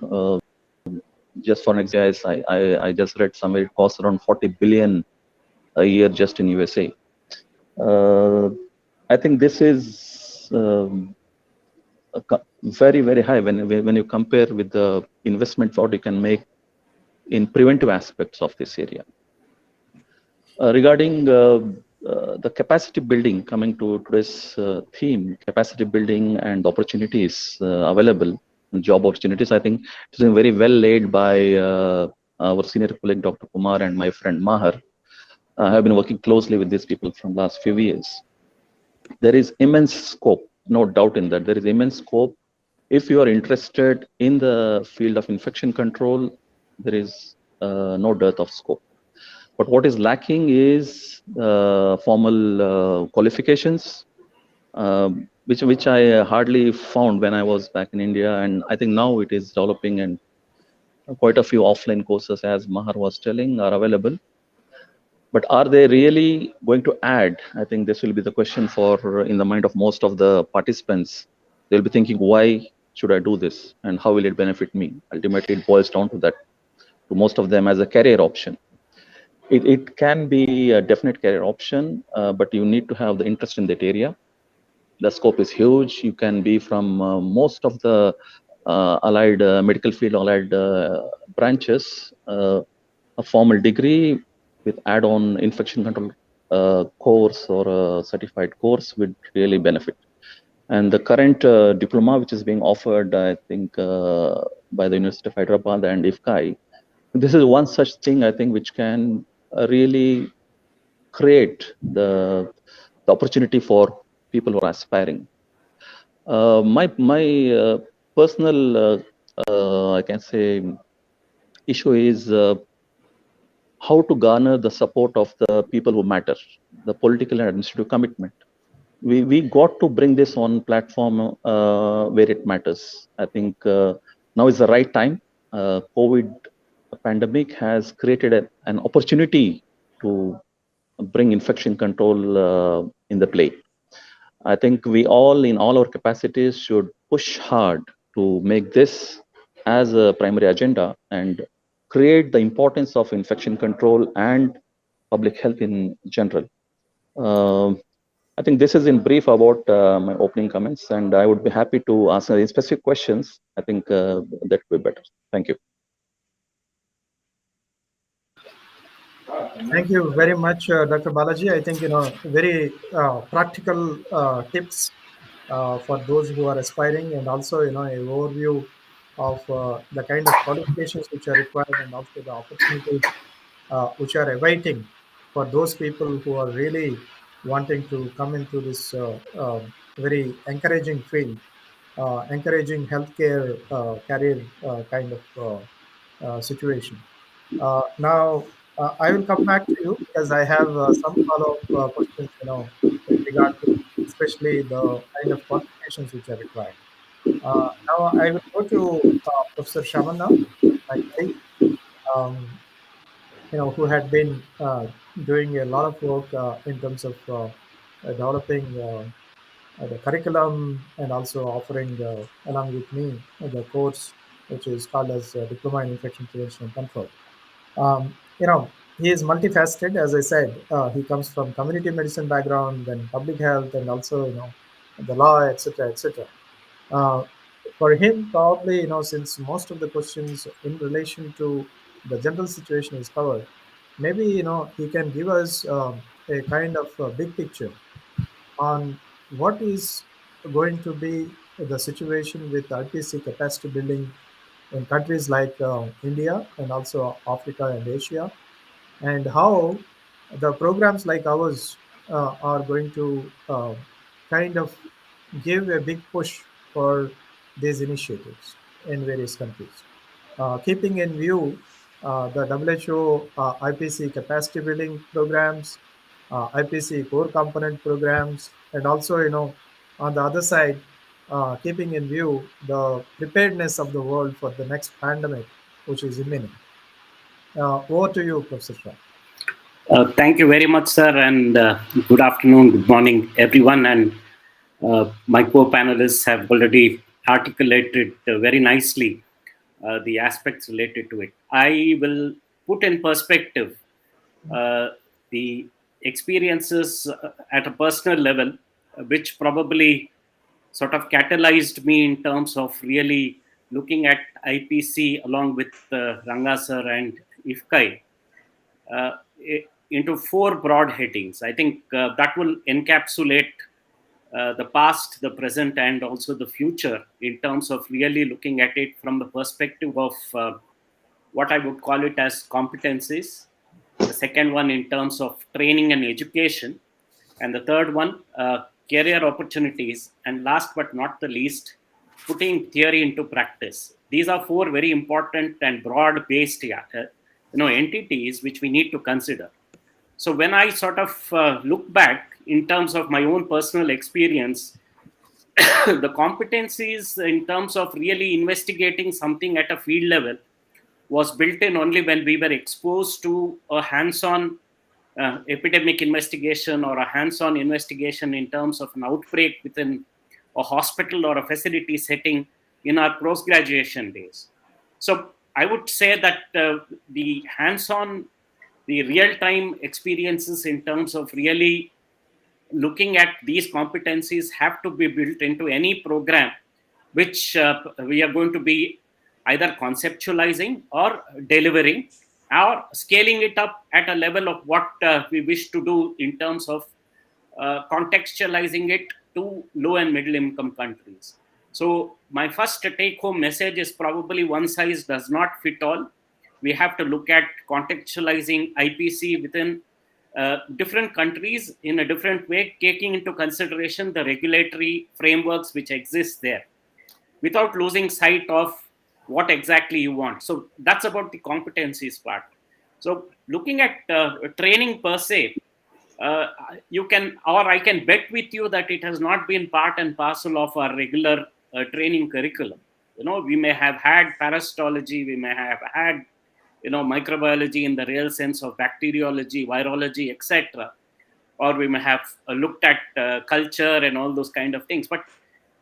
Just for an example, I just read somewhere it costs around 40 billion a year just in USA. I think this is very, very high when you compare with the investment what you can make in preventive aspects of this area. Regarding the capacity building, coming to today's theme, capacity building and opportunities available, job opportunities, I think it's been very well laid by our senior colleague, Dr. Kumar, and my friend Maher. I have been working closely with these people from last few years. There is immense scope, no doubt in that. There is immense scope. If you are interested in the field of infection control, there is no dearth of scope. But what is lacking is formal qualifications, which I hardly found when I was back in India, and I think now it is developing, and quite a few offline courses, as Maher was telling, are available. But are they really going to add? I think this will be the question for in the mind of most of the participants. They'll be thinking, why should I do this, and how will it benefit me? Ultimately, it boils down to that, to most of them, as a career option. It can be a definite career option, but you need to have the interest in that area. The scope is huge. You can be from most of the allied medical field, allied branches. A formal degree with add-on infection control course or a certified course would really benefit. And the current diploma, which is being offered, I think, by the University of Hyderabad and IFCAI, this is one such thing, I think, which can really create the opportunity for people who are aspiring. My personal, I can say, issue is how to garner the support of the people who matter, the political and administrative commitment. We got to bring this on platform where it matters. I think now is the right time. COVID pandemic has created an opportunity to bring infection control in the play. I think we all, in all our capacities, should push hard to make this as a primary agenda and create the importance of infection control and public health in general. I think this is in brief about my opening comments, and I would be happy to answer any specific questions. I think that would be better. Thank you. Thank you very much, Dr. Balaji. I think, very practical tips for those who are aspiring, and also, an overview of the kind of qualifications which are required, and also the opportunities which are awaiting for those people who are really wanting to come into this very encouraging field, encouraging healthcare career kind of situation. Now, I will come back to you because I have some follow-up questions, with regard to especially the kind of qualifications which are required. Now, I will go to Professor Shamanna, my colleague, who had been doing a lot of work in terms of developing the curriculum and also offering, along with me, the course which is called as Diploma in Infection Prevention and Control. He is multifaceted, as I said. He comes from community medicine background, then public health, and also, the law, etc., etc. For him, probably, since most of the questions in relation to the general situation is covered, maybe, he can give us a kind of big picture on what is going to be the situation with IPC capacity building in countries like India and also Africa and Asia, and how the programs like ours are going to kind of give a big push for these initiatives in various countries. Keeping in view the WHO IPC capacity building programs, IPC core component programs, and also, on the other side, keeping in view the preparedness of the world for the next pandemic, which is imminent. Over to you, Professor Shah. Thank you very much, sir, and good afternoon, good morning, everyone. And my co-panelists have already articulated very nicely the aspects related to it. I will put in perspective the experiences at a personal level, which probably sort of catalyzed me in terms of really looking at IPC along with Ranga sir and IFCAI. into 4 broad headings. I think that will encapsulate the past, the present, and also the future in terms of really looking at it from the perspective of what I would call it as competencies. The second one in terms of training and education. And the third one, career opportunities. And last but not the least, putting theory into practice. These are 4 very important and broad-based entities which we need to consider. So when I sort of look back in terms of my own personal experience, the competencies in terms of really investigating something at a field level was built in only when we were exposed to a hands-on epidemic investigation or a hands-on investigation in terms of an outbreak within a hospital or a facility setting in our post-graduation days. So I would say that the hands-on, the real-time experiences in terms of really looking at these competencies have to be built into any program which we are going to be either conceptualizing or delivering or scaling it up at a level of what we wish to do in terms of contextualizing it to low and middle income countries. So my first take-home message is probably one size does not fit all. We have to look at contextualizing IPC within different countries in a different way, taking into consideration the regulatory frameworks which exist there, without losing sight of what exactly you want. So that's about the competencies part. So looking at training per se, you can, or I can bet with you that it has not been part and parcel of our regular training curriculum. We may have had parasitology, we may have had microbiology in the real sense of bacteriology, virology, etc. Or we may have looked at culture and all those kind of things. But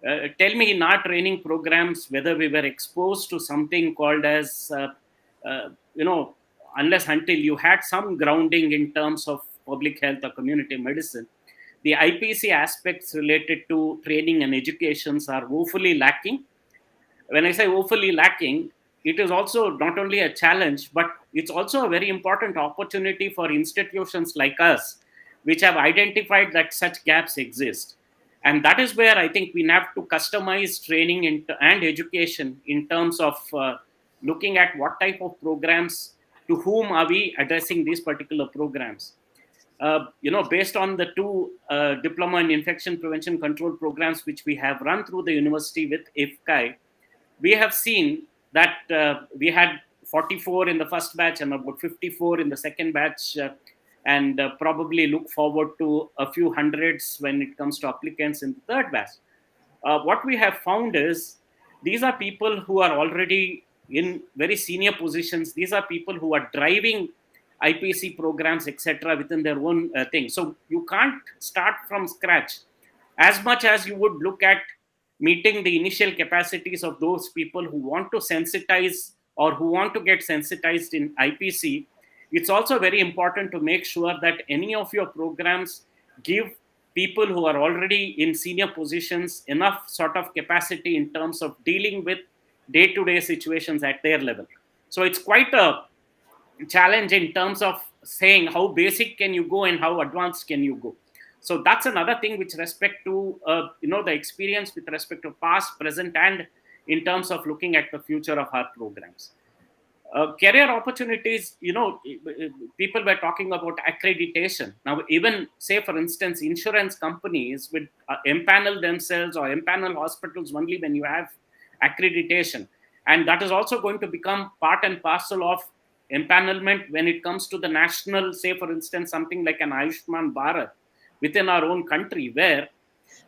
tell me, in our training programs, whether we were exposed to something called as, unless until you had some grounding in terms of public health or community medicine, the IPC aspects related to training and educations are woefully lacking. When I say woefully lacking, it is also not only a challenge, but it's also a very important opportunity for institutions like us, which have identified that such gaps exist. And that is where I think we have to customize training and education in terms of looking at what type of programs, to whom are we addressing these particular programs. Based on the 2 diploma in infection prevention control programs which we have run through the university with IFCAI, we have seen that we had 44 in the first batch and about 54 in the second batch, and probably look forward to a few hundreds when it comes to applicants in the third batch. What we have found is these are people who are already in very senior positions. These are people who are driving IPC programs, etc., within their own thing. So you can't start from scratch. As much as you would look at meeting the initial capacities of those people who want to sensitize or who want to get sensitized in IPC, it's also very important to make sure that any of your programs give people who are already in senior positions enough sort of capacity in terms of dealing with day-to-day situations at their level. So it's quite a challenge in terms of saying how basic can you go and how advanced can you go. So that's another thing with respect to the experience with respect to past, present, and in terms of looking at the future of our programs. Career opportunities, people were talking about accreditation. Now, even say, for instance, insurance companies would empanel themselves or empanel hospitals only when you have accreditation. And that is also going to become part and parcel of empanelment when it comes to the national, say, for instance, something like an Ayushman Bharat within our own country, where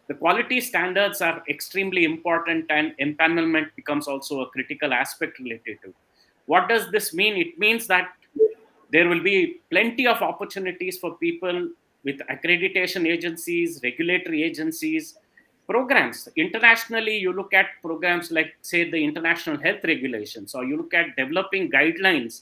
the quality standards are extremely important and empanelment becomes also a critical aspect related to. What does this mean? It means that there will be plenty of opportunities for people with accreditation agencies, regulatory agencies, programs. Internationally, you look at programs like, say, the international health regulations, or you look at developing guidelines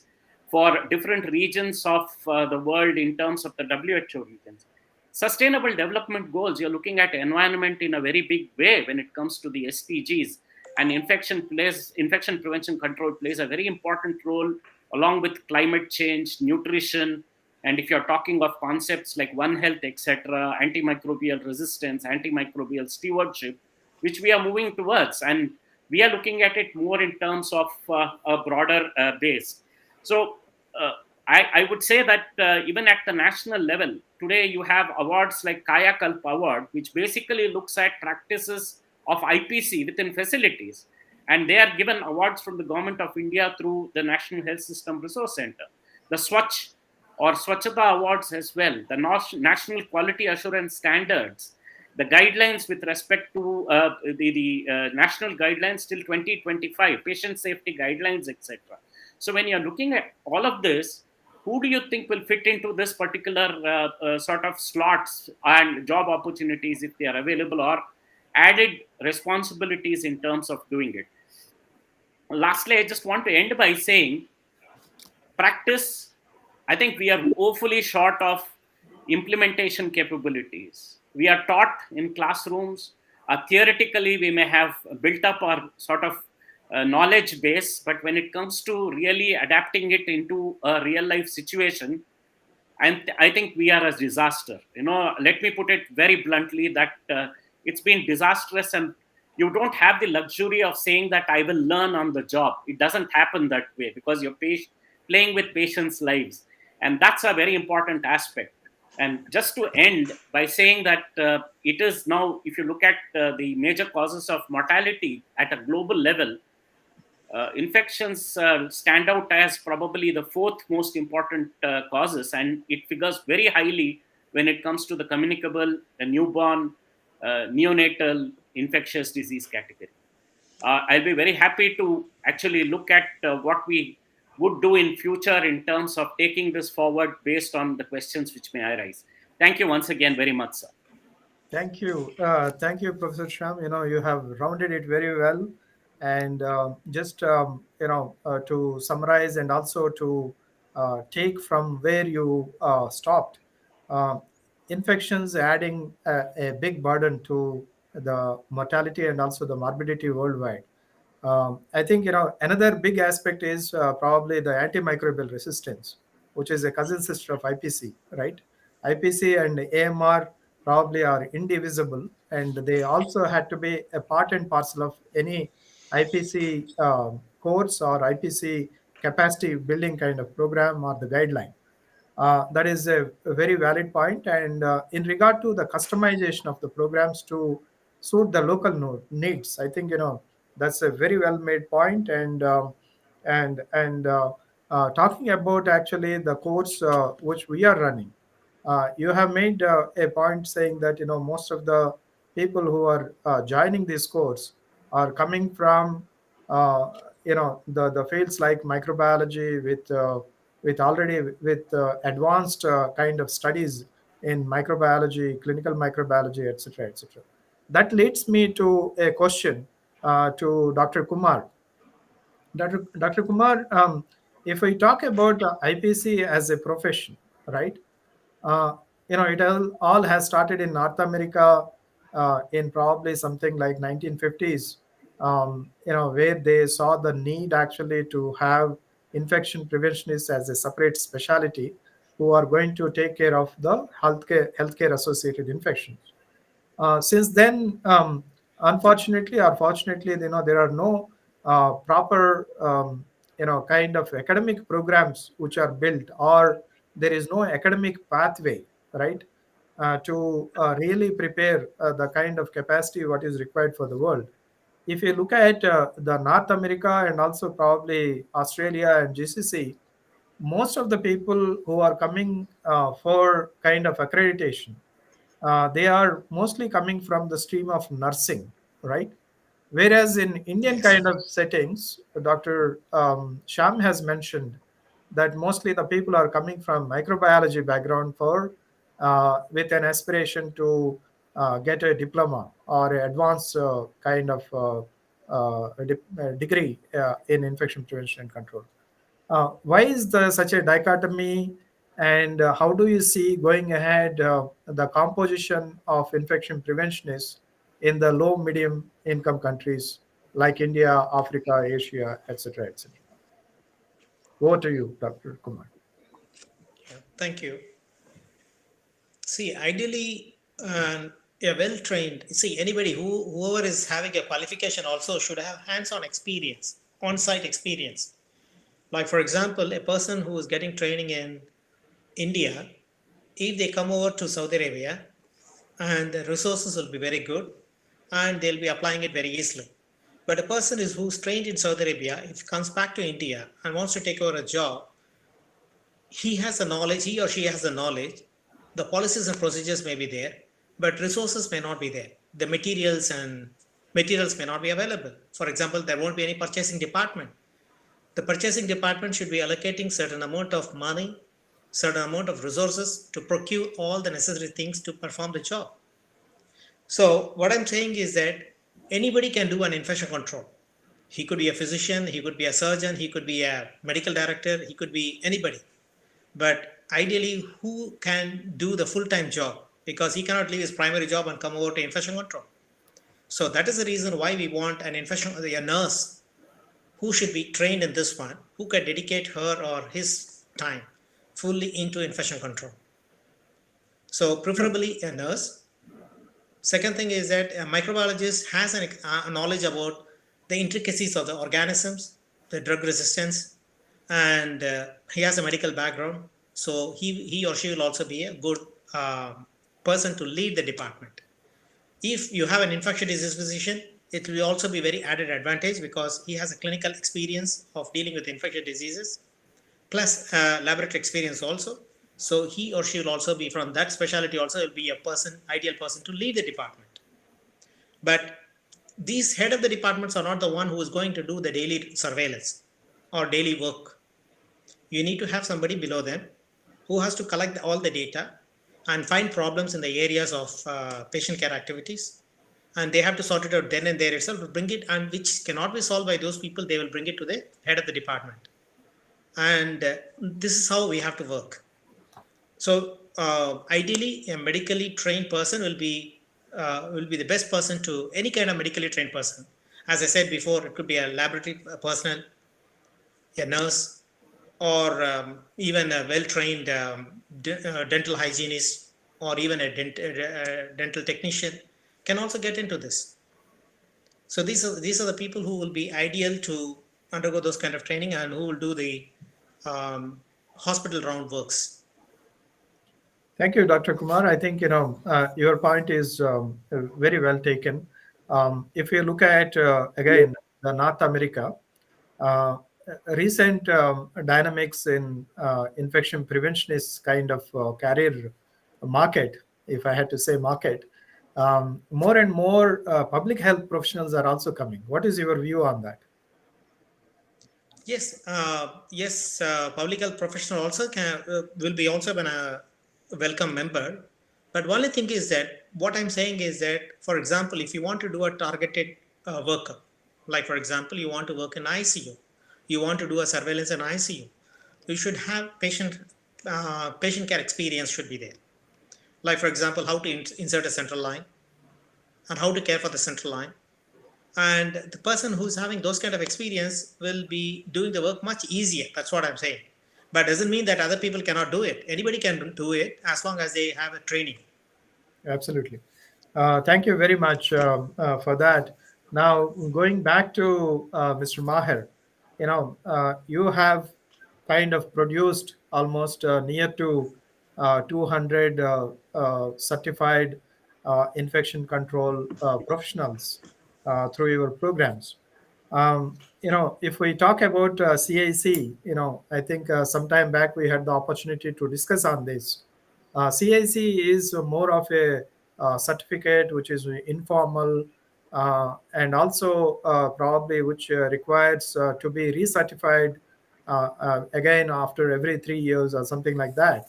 for different regions of the world in terms of the WHO regions. Sustainable development goals, you're looking at environment in a very big way when it comes to the SDGs. And infection prevention control plays a very important role along with climate change, nutrition, And if you're talking of concepts like One Health, etc., antimicrobial resistance, antimicrobial stewardship, which we are moving towards, and we are looking at it more in terms of a broader base. So I would say that even at the national level, today you have awards like Kayakalp Award, which basically looks at practices of IPC within facilities. And they are given awards from the Government of India through the National Health System Resource Center. The Swachh or Swachhata Awards as well, the National Quality Assurance Standards, the guidelines with respect to the national guidelines till 2025, patient safety guidelines, etc. So when you're looking at all of this, who do you think will fit into this particular sort of slots and job opportunities if they are available, or added responsibilities in terms of doing it? Lastly, I just want to end by saying practice, I think we are woefully short of implementation capabilities. We are taught in classrooms, theoretically we may have built up our sort of knowledge base, but when it comes to really adapting it into a real life situation, I think we are a disaster. Let me put it very bluntly that it's been disastrous, and you don't have the luxury of saying that I will learn on the job. It doesn't happen that way, because you're playing with patients' lives. And that's a very important aspect. And just to end by saying that it is now, if you look at the major causes of mortality at a global level, infections stand out as probably the fourth most important causes, and it figures very highly when it comes to the communicable, the newborn, neonatal infectious disease category. I'll be very happy to actually look at what we would do in future in terms of taking this forward based on the questions which may arise. Thank you once again very much, sir. Thank you. Thank you, Professor Sham. You have rounded it very well. And just, to summarize and also to take from where you stopped, infections adding a big burden to the mortality and also the morbidity worldwide. I think, another big aspect is probably the antimicrobial resistance, which is a cousin sister of IPC, right? IPC and AMR probably are indivisible, and they also had to be a part and parcel of any IPC course or IPC capacity building kind of program or the guideline. That is a very valid point. And in regard to the customization of the programs to suit the local needs, I think that's a very well made point. And talking about actually the course which we are running, you have made a point saying that most of the people who are joining this course are coming from the fields like microbiology with already with advanced kind of studies in microbiology, clinical microbiology, etc., etc. That leads me to a question to Dr. Kumar. Dr. Kumar, if we talk about IPC as a profession, right? It all has started in North America in probably something like 1950s, where they saw the need actually to have infection preventionists as a separate specialty who are going to take care of the healthcare associated infections. Since then, unfortunately or fortunately, there are no proper, kind of academic programs which are built, or there is no academic pathway, right, to really prepare the kind of capacity what is required for the world. If you look at the North America and also probably Australia and GCC, most of the people who are coming for kind of accreditation, they are mostly coming from the stream of nursing, right? Whereas in Indian kind of settings, Dr. Sham has mentioned that mostly the people are coming from microbiology background for with an aspiration to get a diploma or an advanced kind of degree in infection prevention and control. Why is there such a dichotomy, and how do you see going ahead the composition of infection preventionists in the low medium income countries like India, Africa, Asia, etc., etc.? Over to you, Dr. Kumar. Thank you. See, ideally, a well-trained, anybody whoever is having a qualification also should have hands-on experience, on-site experience. Like, for example, a person who is getting training in India, if they come over to Saudi Arabia, and the resources will be very good, and they'll be applying it very easily. But a person who's trained in Saudi Arabia, if he comes back to India and wants to take over a job, he or she has the knowledge, the policies and procedures may be there, but resources may not be there. The materials may not be available. For example, there won't be any purchasing department. The purchasing department should be allocating certain amount of money, certain amount of resources to procure all the necessary things to perform the job. So what I'm saying is that anybody can do an infection control. He could be a physician, he could be a surgeon, he could be a medical director, he could be anybody. But ideally, who can do the full-time job? Because he cannot leave his primary job and come over to infection control. So that is the reason why we want a nurse who should be trained in this one, who can dedicate her or his time fully into infection control. So preferably a nurse. Second thing is that a microbiologist has a knowledge about the intricacies of the organisms, the drug resistance, and he has a medical background. So he or she will also be a good person to lead the department. If you have an infectious disease physician, it will also be very added advantage because he has a clinical experience of dealing with infectious diseases, plus laboratory experience also. So he or she will also be from that specialty also will be ideal person to lead the department. But these head of the departments are not the one who is going to do the daily surveillance or daily work. You need to have somebody below them who has to collect all the data and find problems in the areas of patient care activities. And they have to sort it out then and there itself to bring it, and which cannot be solved by those people, they will bring it to the head of the department. And this is how we have to work. So ideally, a medically trained person will be the best person to any kind of medically trained person. As I said before, it could be a laboratory personnel, a nurse, or even a well-trained dental hygienist, or even a dental technician can also get into this. So these are the people who will be ideal to undergo those kind of training and who will do the hospital round works. Thank you, Dr. Kumar. I think your point is very well taken. If you look at again the North America, recent dynamics in infection prevention is kind of career market. If I had to say market, more and more public health professionals are also coming. What is your view on that? Yes, public health professional also will be also a welcome member. But one thing is that what I'm saying is that, for example, if you want to do a targeted workup, like for example, you want to work in ICU, you want to do a surveillance in ICU, you should have patient care experience should be there. Like for example, how to insert a central line and how to care for the central line. And the person who's having those kind of experience will be doing the work much easier. That's what I'm saying. But doesn't mean that other people cannot do it. Anybody can do it as long as they have a training. Absolutely. Thank you very much for that. Now, going back to Mr. Maher, you have kind of produced almost near to 200 certified infection control professionals through your programs. If we talk about CIC, I think sometime back we had the opportunity to discuss on this. CIC is more of a certificate which is informal and also probably which requires to be recertified again after every 3 years or something like that.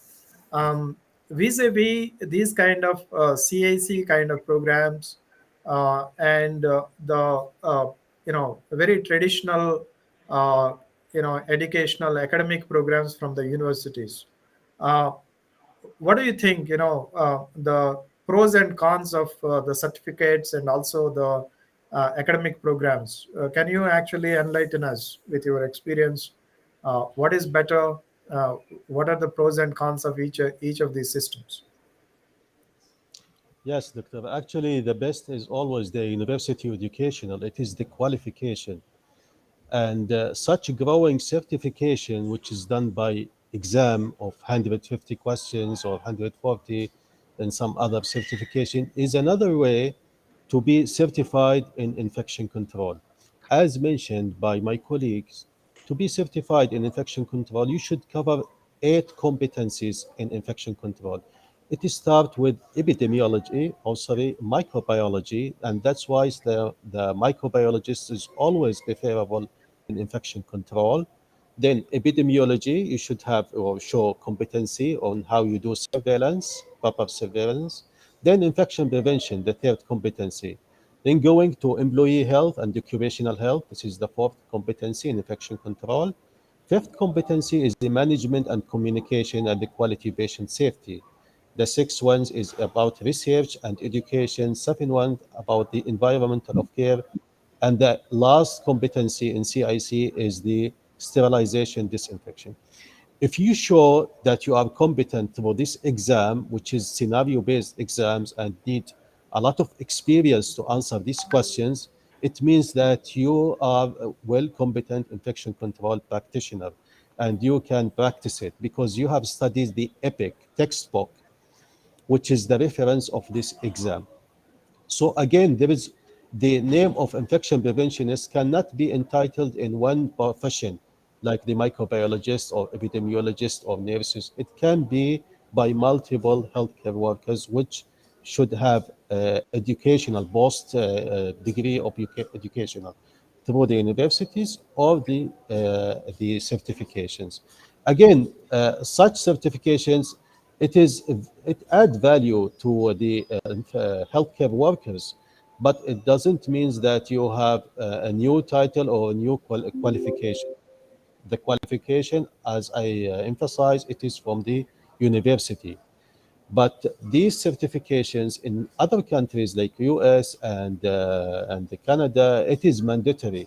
Vis-a-vis these kind of CIC kind of programs and the very traditional educational academic programs from the universities. What do you think? The pros and cons of the certificates and also the academic programs. Can you actually enlighten us with your experience? What is better? what are the pros and cons of each of these systems? Yes, Doctor. Actually, the best is always the university educational. It is the qualification. And such growing certification, which is done by exam of 150 questions or 140 and some other certification, is another way to be certified in infection control. As mentioned by my colleagues, to be certified in infection control, you should cover 8 competencies in infection control. It starts with epidemiology, or sorry, microbiology, and that's why the microbiologist is always preferable in infection control. Then epidemiology, you should have or show competency on how you do surveillance, proper surveillance. Then infection prevention, the third competency. Then going to employee health and occupational health, this is the fourth competency in infection control. Fifth competency is the management and communication and the quality patient safety. The sixth one is about research and education. Seventh one about the environmental of care. And the last competency in CIC is the sterilization disinfection. If you show that you are competent for this exam, which is scenario-based exams and need a lot of experience to answer these questions, it means that you are a well competent infection control practitioner and you can practice it because you have studied the EPIC textbook, which is the reference of this exam. So again, there is the name of infection preventionist cannot be entitled in one profession, like the microbiologist or epidemiologist or nurses. It can be by multiple healthcare workers, which should have educational post degree of educational through the universities or the certifications. Again, such certifications it add value to the healthcare workers, but it doesn't mean that you have a new title or a new qualification. The qualification, as I emphasize, it is from the university. But these certifications in other countries like US and Canada, it is mandatory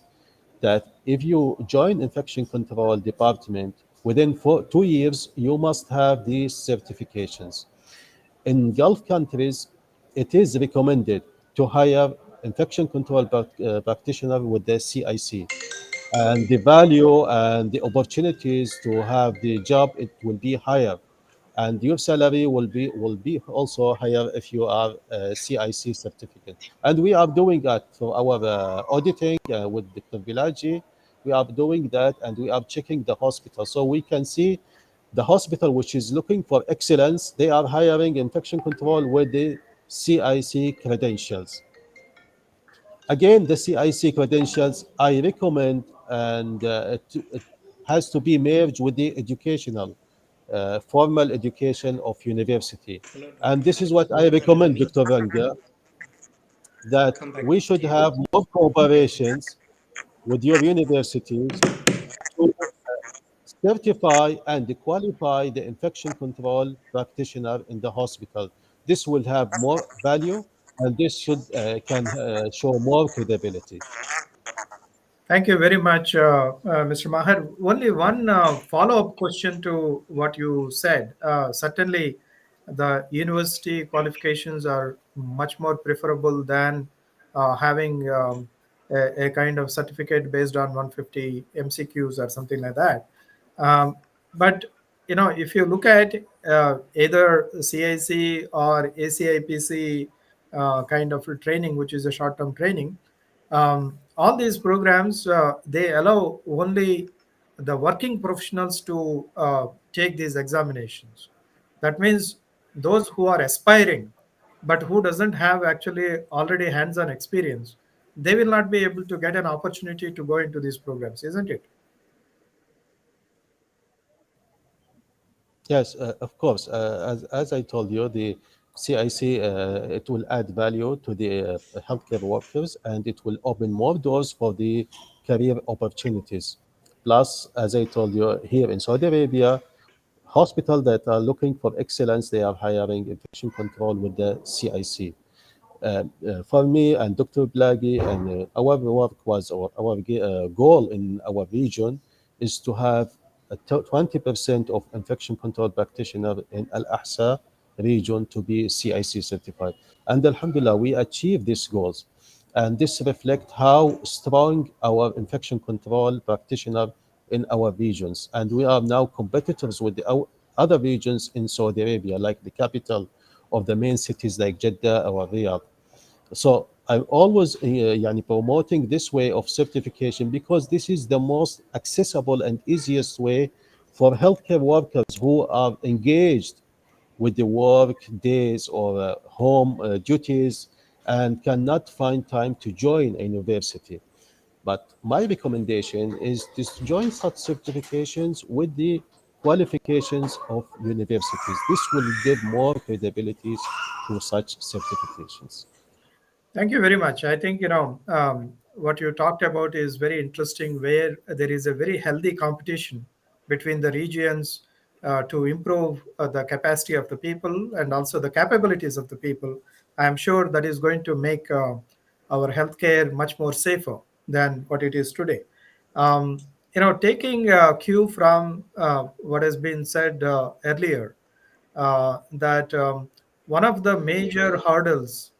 that if you join infection control department within 2 years, you must have these certifications. In Gulf countries, it is recommended to hire infection control practitioner with the CIC, and the value and the opportunities to have the job it will be higher, and your salary will be also higher if you are a CIC certificate. And we are doing that for our auditing with Dr. Balaji. We are doing that, and we are checking the hospital, so we can see the hospital which is looking for excellence. They are hiring infection control with the CIC credentials. Again, the CIC credentials, I recommend, and it has to be merged with the educational, formal education of university. And this is what I recommend, Dr. Ranga, that we should have more cooperations with your universities to certify and qualify the infection control practitioner in the hospital. This will have more value, and this should can show more credibility. Thank you very much, Mr. Maher. Only one follow-up question to what you said. Certainly, the university qualifications are much more preferable than having a kind of certificate based on 150 MCQs or something like that. Um, but if you look at either CIC or ACIPC kind of training, which is a short-term training, all these programs they allow only the working professionals to take these examinations. That means those who are aspiring but who doesn't have actually already hands-on experience, they will not be able to get an opportunity to go into these programs, isn't it? Yes, of course. As I told you, the CIC it will add value to the healthcare workers, and it will open more doors for the career opportunities. Plus, as I told you, here in Saudi Arabia, hospitals that are looking for excellence, they are hiring infection control with the CIC. For me and Dr. Blagi, and our work was, or our goal in our region is to have 20% of infection control practitioners in Al-Ahsa region to be CIC certified. And Alhamdulillah, we achieved these goals. And this reflects how strong our infection control practitioner in our regions. And we are now competitors with the other regions in Saudi Arabia, like the capital of the main cities like Jeddah or Riyadh. So I'm always promoting this way of certification because this is the most accessible and easiest way for healthcare workers who are engaged with the work days or home duties and cannot find time to join a university. But my recommendation is to join such certifications with the qualifications of universities. This will give more credibility to such certifications. Thank you very much. I think, what you talked about is very interesting, where there is a very healthy competition between the regions to improve the capacity of the people and also the capabilities of the people. I am sure that is going to make our healthcare much more safer than what it is today. Taking cue from what has been said earlier, that one of the major hurdles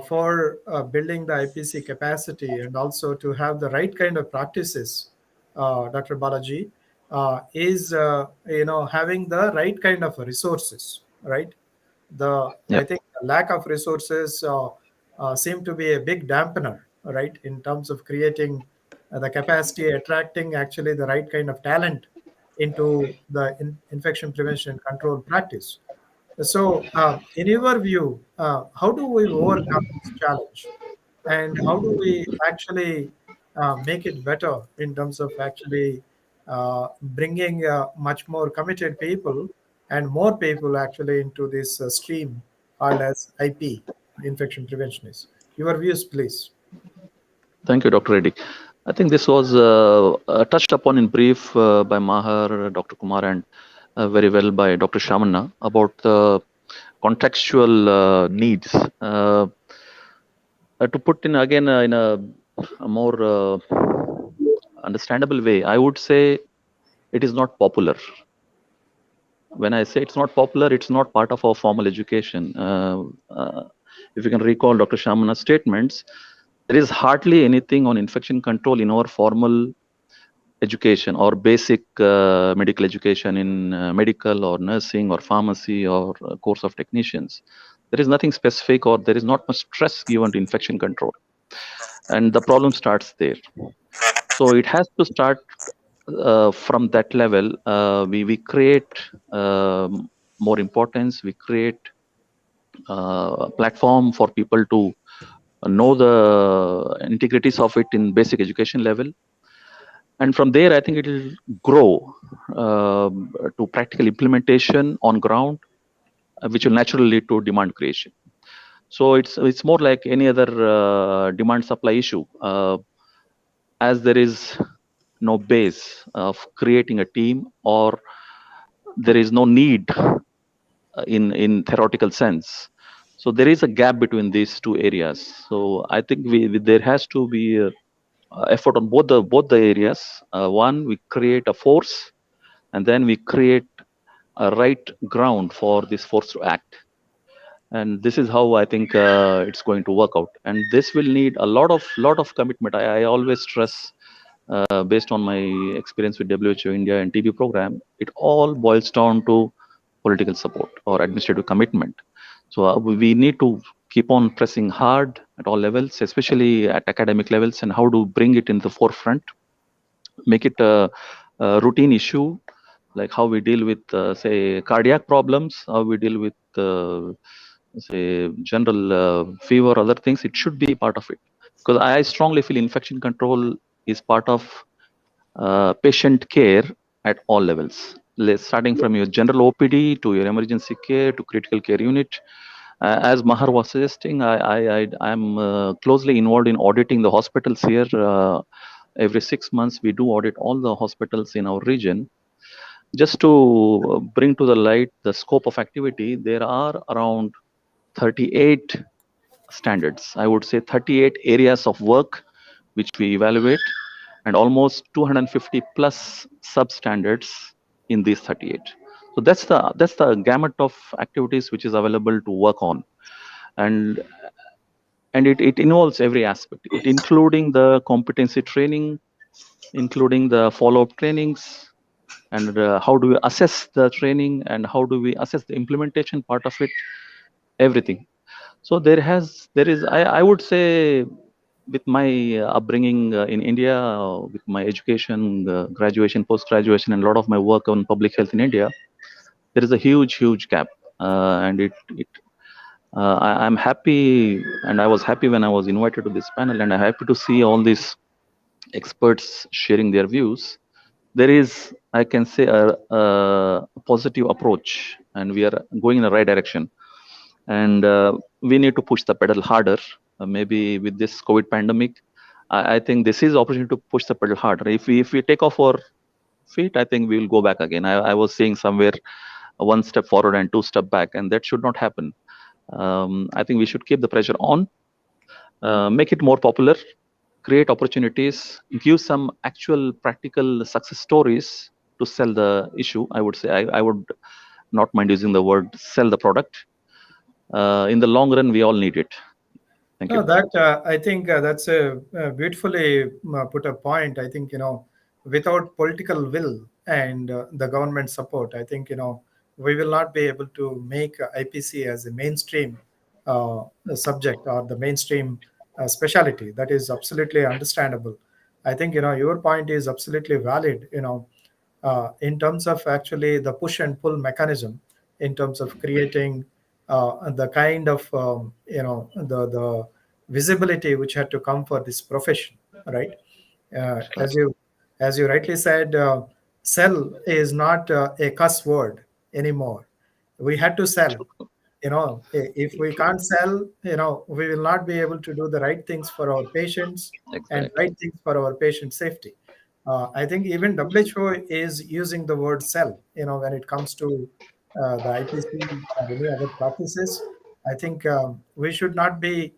for building the IPC capacity and also to have the right kind of practices, Dr. Balaji, is having the right kind of resources, right? I think the lack of resources seem to be a big dampener, right, in terms of creating the capacity, attracting actually the right kind of talent into the infection prevention and control practice. So, in your view, how do we overcome this challenge, and how do we actually make it better in terms of actually bringing much more committed people and more people actually into this stream called as IP, infection preventionists? Your views, please. Thank you, Dr. Reddy. I think this was touched upon in brief by Maher, Dr. Kumar, and very well by Dr. Shamanna about the contextual needs. To put in again in a more understandable way, I would say it is not popular. When I say it's not popular, it's not part of our formal education. If you can recall Dr. Shamanna's statements, there is hardly anything on infection control in our formal education or basic medical education in medical or nursing or pharmacy or course of technicians. There is nothing specific, or there is not much stress given to infection control. And the problem starts there. So it has to start from that level. We create more importance, we create a platform for people to know the integrities of it in basic education level. And from there, I think it will grow to practical implementation on ground, which will naturally lead to demand creation. So it's more like any other demand supply issue. As there is no base of creating a team, or there is no need in theoretical sense. So there is a gap between these two areas. So I think there has to be effort on both the areas. One, we create a force, and then we create a right ground for this force to act. And this is how I think it's going to work out. And this will need a lot of commitment. I always stress, based on my experience with WHO India and TB program, it all boils down to political support or administrative commitment. So we need to keep on pressing hard at all levels, especially at academic levels, and how to bring it in the forefront, make it a routine issue, like how we deal with, say, cardiac problems, how we deal with, say, general fever, other things. It should be part of it. Because I strongly feel infection control is part of patient care at all levels, starting from your general OPD to your emergency care to critical care unit. As Maher was suggesting, I'm closely involved in auditing the hospitals here. Every 6 months, we do audit all the hospitals in our region. Just to bring to the light the scope of activity, there are around 38 standards. I would say 38 areas of work which we evaluate. and almost 250 plus substandards in these 38. So that's the gamut of activities which is available to work on, and it involves every aspect, it including the competency training, including the follow-up trainings, and how do we assess the training, and how do we assess the implementation part of it, everything. So there is, I would say, with my upbringing in India, with my education, graduation, post-graduation, and a lot of my work on public health in India, there is a huge gap, and I'm happy, and I was happy when I was invited to this panel, and I'm happy to see all these experts sharing their views. There is, I can say, a positive approach, and we are going in the right direction. And we need to push the pedal harder. Maybe with this COVID pandemic, I think this is opportunity to push the pedal harder. If we take off our feet, I think we will go back again. I was saying somewhere one step forward and two step back, and that should not happen. I think we should keep the pressure on, make it more popular, create opportunities, give some actual practical success stories to sell the issue. I would say I would not mind using the word sell the product. In the long run, we all need it. Thank you. That I think that's a beautifully put a point. I think, without political will and the government support, I think, we will not be able to make IPC as a mainstream subject or the mainstream specialty. That is absolutely understandable. I think, your point is absolutely valid, in terms of actually the push and pull mechanism, in terms of creating the kind of the visibility which had to come for this profession, right? As you rightly said, sell is not a cuss word anymore. We had to sell. If we can't sell, we will not be able to do the right things for our patients and right things for our patient safety. I think even WHO is using the word sell, when it comes to the IPC or any other practices. I think we should not be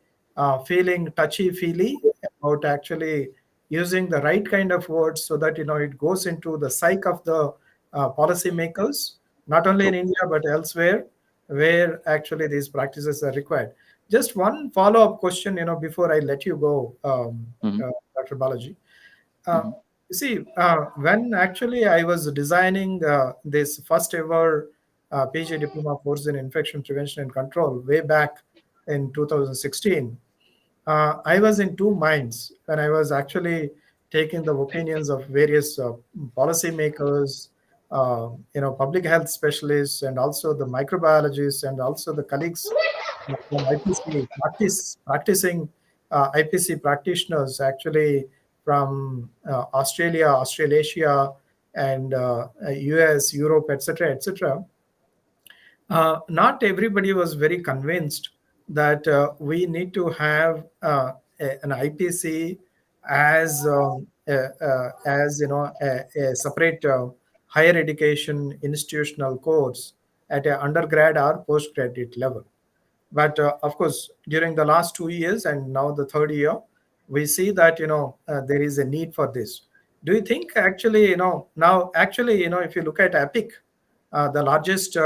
feeling touchy-feely about actually using the right kind of words so that, it goes into the psyche of the policymakers, not only in India, but elsewhere, where actually these practices are required. Just one follow-up question, before I let you go, Dr. Balaji. You see, when actually I was designing this first ever PG diploma course in infection prevention and control way back in 2016, I was in two minds when I was actually taking the opinions of various policymakers, public health specialists, and also the microbiologists, and also the colleagues from IPC practicing IPC practitioners, actually from Australia, Australasia, and US, Europe, etc., etc. Not everybody was very convinced that we need to have an IPC as a separate higher education institutional course at an undergrad or postgraduate level. But of course, during the last 2 years and now the third year, we see that there is a need for this. Do you think actually now actually if you look at EPIC, the largest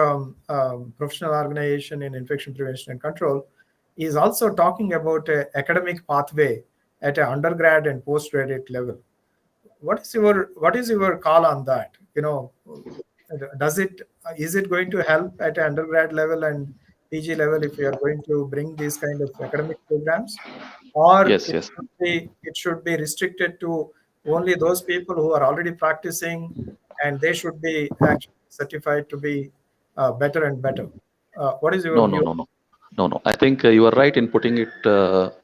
professional organization in infection prevention and control, is also talking about an academic pathway at an undergrad and postgraduate level. What is your call on that? Is it going to help at an undergrad level and PG level if we are going to bring these kind of academic programs, or Yes. it should be restricted to only those people who are already practicing, and they should be actually certified to be better and better? What is your view? No. I think you are right in putting it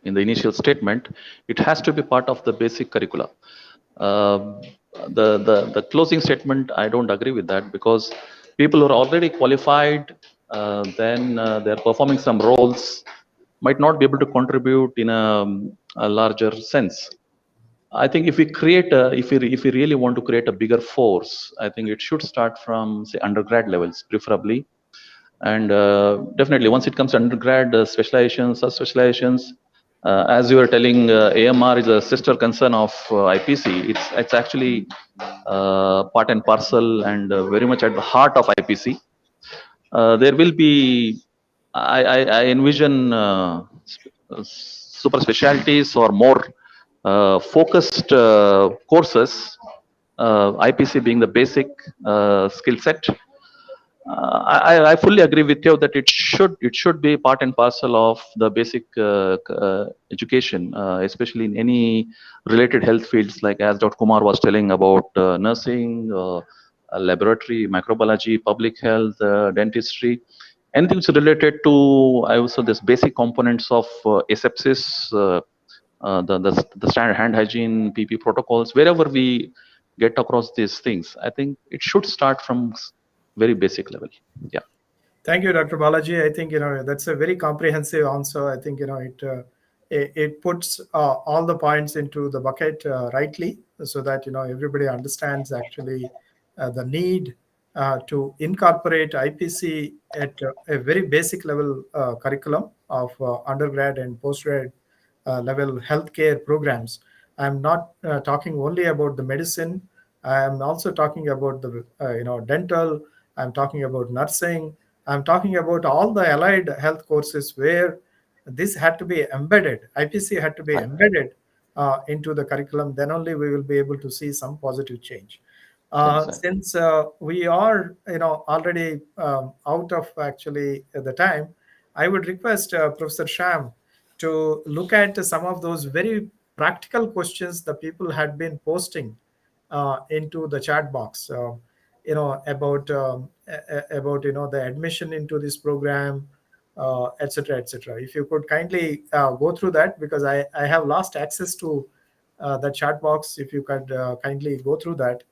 in the initial statement. It has to be part of the basic curricula. The closing statement, I don't agree with that, because people who are already qualified, then they're performing some roles, might not be able to contribute in a larger sense. I think if we really want to create a bigger force, I think it should start from, say, undergrad levels, preferably. And definitely, once it comes to undergrad specializations, subspecializations, As you were telling, AMR is a sister concern of IPC. It's actually part and parcel and very much at the heart of IPC. There will be, I envision super specialties or more focused courses, IPC being the basic skill set. I fully agree with you that it should be part and parcel of the basic education, especially in any related health fields, like as Dr. Kumar was telling about nursing, laboratory, microbiology, public health, dentistry, anything which is related to, I would say, this basic components of asepsis, the standard hand hygiene, PP protocols, wherever we get across these things, I think it should start from very basic level. Yeah. Thank you, Dr. Balaji. I think that's a very comprehensive answer. I think it puts all the points into the bucket rightly, so that everybody understands actually the need to incorporate IPC at a very basic level curriculum of undergrad and postgrad level healthcare programs. I'm not talking only about the medicine. I am also talking about the dental. I'm talking about nursing. I'm talking about all the allied health courses where this had to be embedded. IPC had to be embedded into the curriculum. Then only we will be able to see some positive change. Since we are already out of actually the time, I would request Professor Sham to look at some of those very practical questions the people had been posting into the chat box. About the admission into this program, etc., etc. If you could kindly go through that, because I have lost access to the chat box. If you could kindly go through that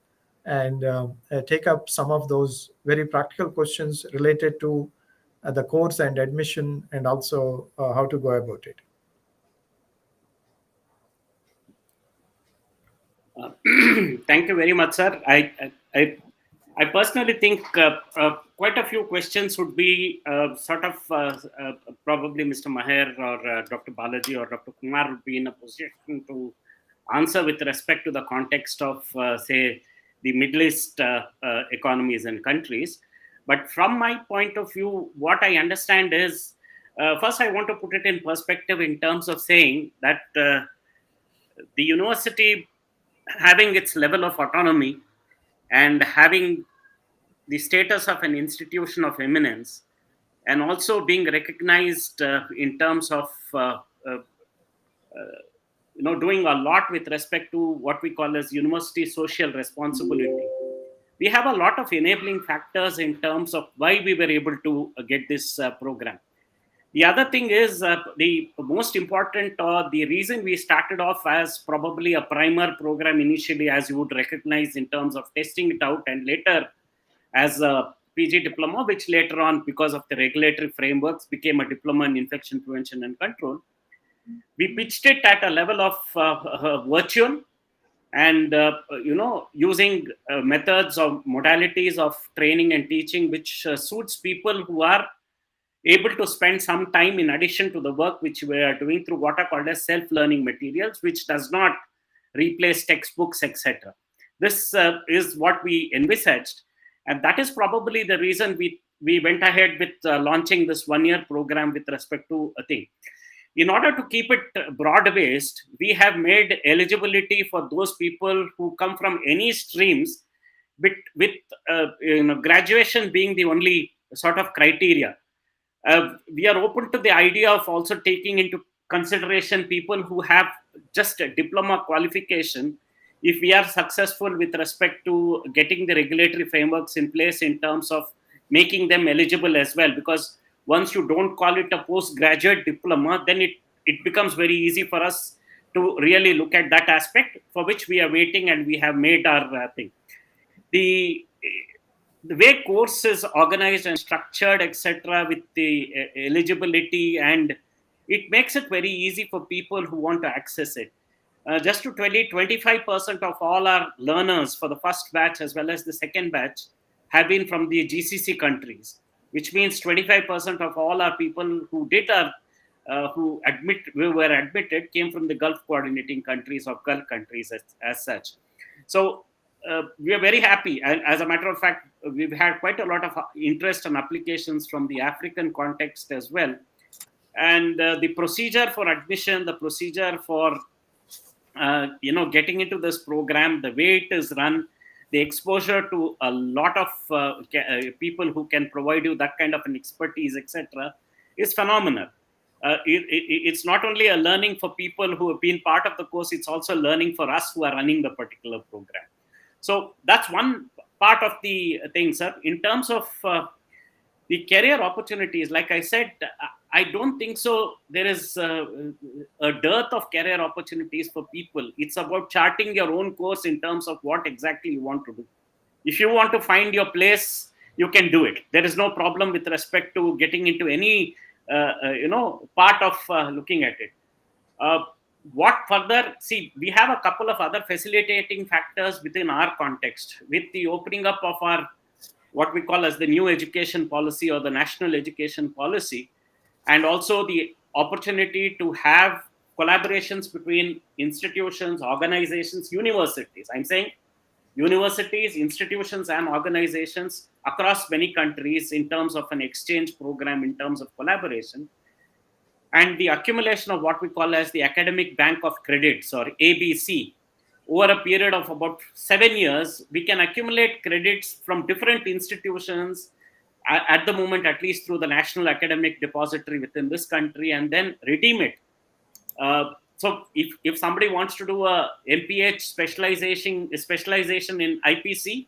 and take up some of those very practical questions related to the course and admission, and also how to go about it. Thank you very much, sir. I personally think quite a few questions would be probably Mr. Maher or Dr. Balaji or Dr. Kumar would be in a position to answer with respect to the context of, say, the Middle East economies and countries. But from my point of view, what I understand is, first I want to put it in perspective in terms of saying that the university having its level of autonomy and having the status of an institution of eminence, and also being recognized in terms of doing a lot with respect to what we call as university social responsibility. We have a lot of enabling factors in terms of why we were able to get this program. The other thing is the most important, or the reason we started off as probably a primer program initially, as you would recognize in terms of testing it out, and later as a PG diploma, which later on, because of the regulatory frameworks, became a diploma in infection prevention and control. We pitched it at a level of virtual and using methods or modalities of training and teaching which suits people who are able to spend some time in addition to the work which we are doing through what are called as self-learning materials, which does not replace textbooks, etc. This is what we envisaged, and that is probably the reason we went ahead with launching this one-year program with respect to a thing. In order to keep it broad-based, we have made eligibility for those people who come from any streams, with graduation being the only sort of criteria. We are open to the idea of also taking into consideration people who have just a diploma qualification, if we are successful with respect to getting the regulatory frameworks in place in terms of making them eligible as well. Because once you don't call it a postgraduate diploma, then it becomes very easy for us to really look at that aspect, for which we are waiting, and we have made our thing. The way course is organized and structured, etc., with the eligibility, and it makes it very easy for people who want to access it. Just to tell you, 25% of all our learners for the first batch as well as the second batch have been from the GCC countries, which means 25% of all our people who did our who were admitted came from the Gulf coordinating countries or Gulf countries as such. So we are very happy. And as a matter of fact, we've had quite a lot of interest and applications from the African context as well. And the procedure for admission, the procedure for getting into this program, the way it is run, the exposure to a lot of people who can provide you that kind of an expertise, etc., is phenomenal. It's not only a learning for people who have been part of the course, it's also learning for us who are running the particular program. So that's one part of the thing, sir. In terms of the career opportunities, like I said, I don't think so there is a dearth of career opportunities for people. It's about charting your own course in terms of what exactly you want to do. If you want to find your place, you can do it. There is no problem with respect to getting into any part of looking at it. What further? See, we have a couple of other facilitating factors within our context. With the opening up of our what we call as the new education policy or the national education policy, and also the opportunity to have collaborations between institutions, organizations, universities. I'm saying universities, institutions, and organizations across many countries in terms of an exchange program, in terms of collaboration, and the accumulation of what we call as the Academic Bank of Credits, or ABC. Over a period of about 7 years, we can accumulate credits from different institutions, at the moment, at least through the National Academic Depository within this country, and then redeem it. So if somebody wants to do a MPH specialization in IPC,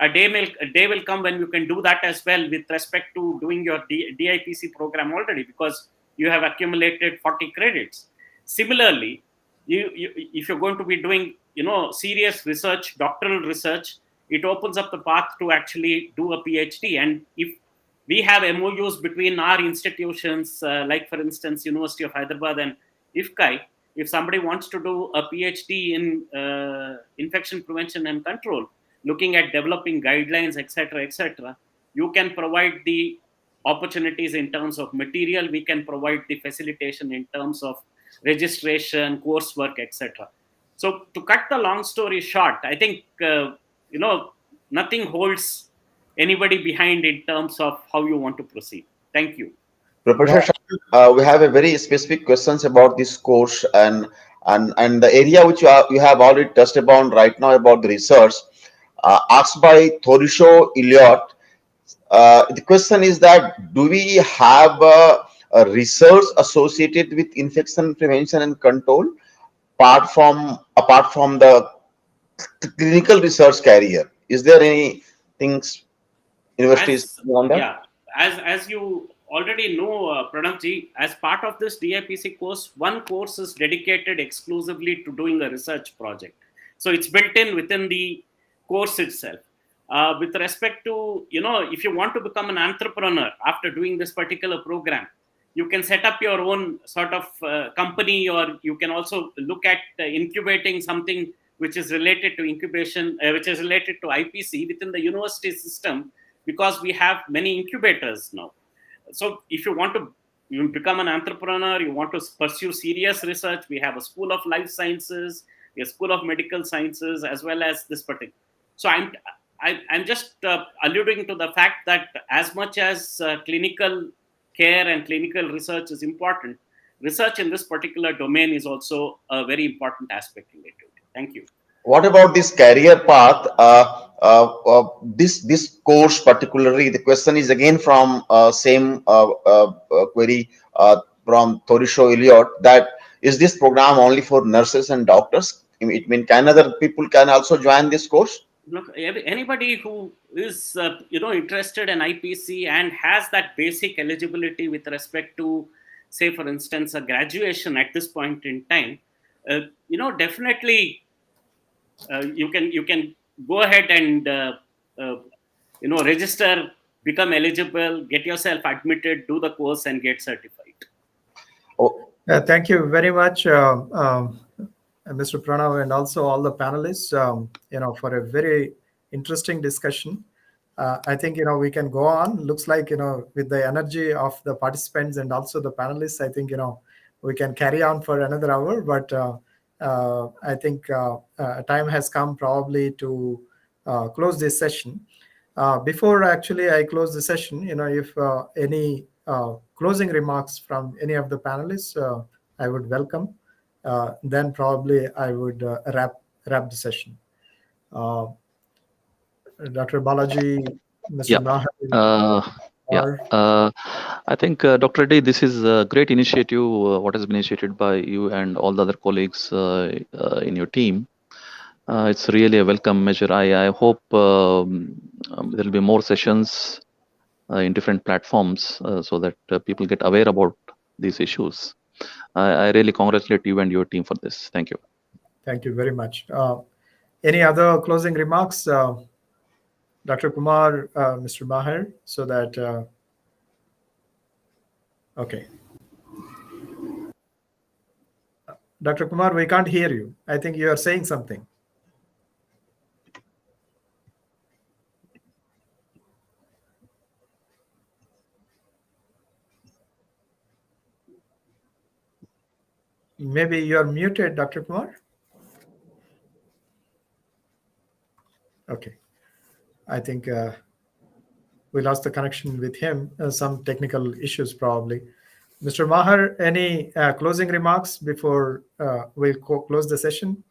a day will come when you can do that as well with respect to doing your DIPC program already, because you have accumulated 40 credits. Similarly, if you're going to be doing serious research, doctoral research, it opens up the path to actually do a PhD. And if we have MOUs between our institutions, like for instance, University of Hyderabad and IFCAI, if somebody wants to do a PhD in infection prevention and control, looking at developing guidelines, etc., you can provide the opportunities in terms of material. We can provide the facilitation in terms of registration, coursework, etc. So to cut the long story short, I think, nothing holds anybody behind in terms of how you want to proceed. Thank you. Professor Shah, we have a very specific questions about this course and the area which you have already touched upon right now about the research, asked by Thorisho Elliott. The question is that, do we have a research associated with infection prevention and control apart from the clinical research career? Is there any things universities on that? Yeah, as you already know, Pranavji, as part of this DIPC course, one course is dedicated exclusively to doing a research project. So it's built in within the course itself. With respect to, if you want to become an entrepreneur after doing this particular program, you can set up your own sort of company, or you can also look at incubating something which is related to incubation, which is related to IPC within the university system, because we have many incubators now. So if you want to become an entrepreneur, you want to pursue serious research, we have a School of Life Sciences, a School of Medical Sciences, as well as this particular. So I'm just alluding to the fact that as much as clinical care and clinical research is important, research in this particular domain is also a very important aspect related to it. Thank you. What about this career path? This course particularly, the question is again from same query from Thorisho Elliott, that is this program only for nurses and doctors? It means can other people can also join this course? Look, anybody who is interested in IPC and has that basic eligibility with respect to, say, for instance, a graduation at this point in time, definitely you can go ahead and register, become eligible, get yourself admitted, do the course, and get certified. Oh. Thank you very much, Mr. Pranav, and also all the panelists, for a very interesting discussion. I think, we can go on. Looks like, with the energy of the participants and also the panelists, I think, we can carry on for another hour. But I think time has come probably to close this session. Before actually I close the session, if any closing remarks from any of the panelists, I would welcome. Then probably I would wrap the session. Dr. Balaji, Mr. Yeah. Maher, Yeah. I think, Dr. Reddy, this is a great initiative, what has been initiated by you and all the other colleagues in your team. It's really a welcome measure. I hope there will be more sessions in different platforms so that people get aware about these issues. I really congratulate you and your team for this. Thank you. Thank you very much. Any other closing remarks, Dr. Kumar, Mr. Maher, so that, okay. Dr. Kumar, we can't hear you. I think you are saying something. Maybe you are muted, Dr. Kumar. Okay. I think we lost the connection with him. Some technical issues probably. Mr. Maher, any closing remarks before we close the session?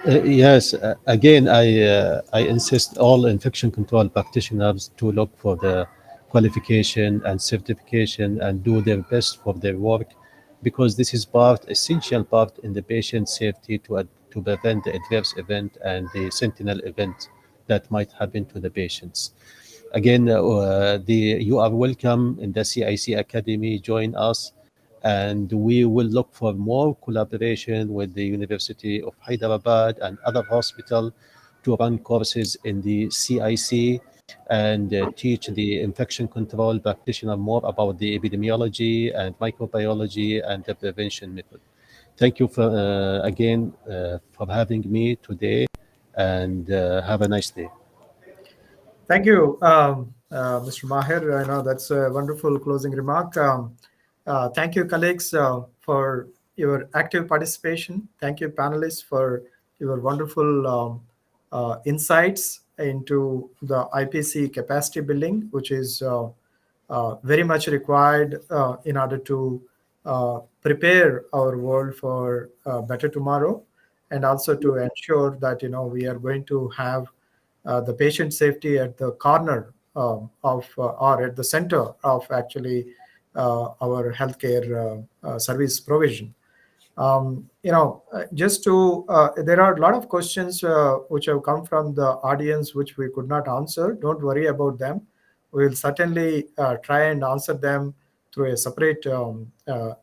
Yes, again, I insist all infection control practitioners to look for the qualification and certification and do their best for their work, because this is essential part in the patient safety to prevent the adverse event and the sentinel event that might happen to the patients. Again, you are welcome in the CIC Academy. Join us, and we will look for more collaboration with the University of Hyderabad and other hospitals to run courses in the CIC and teach the infection control practitioner more about the epidemiology and microbiology and the prevention method. Thank you for again for having me today, and have a nice day. Thank you, Mr. Maher. I know that's a wonderful closing remark. Thank you, colleagues, for your active participation. Thank you, panelists, for your wonderful insights into the IPC capacity building, which is very much required in order to prepare our world for a better tomorrow, and also to ensure that we are going to have the patient safety at the corner of or at the center of actually our healthcare service provision. Just to there are a lot of questions which have come from the audience which we could not answer. Don't worry about them. We will certainly try and answer them through a separate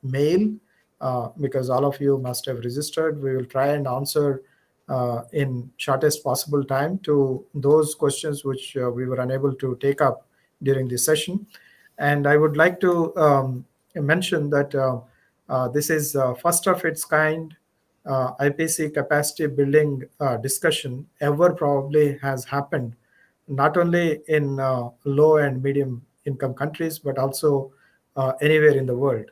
mail, because all of you must have registered. We will try and answer in shortest possible time to those questions which we were unable to take up during this session. And I would like to mention that this is first of its kind IPC capacity building discussion ever probably has happened, not only in low and medium income countries, but also anywhere in the world.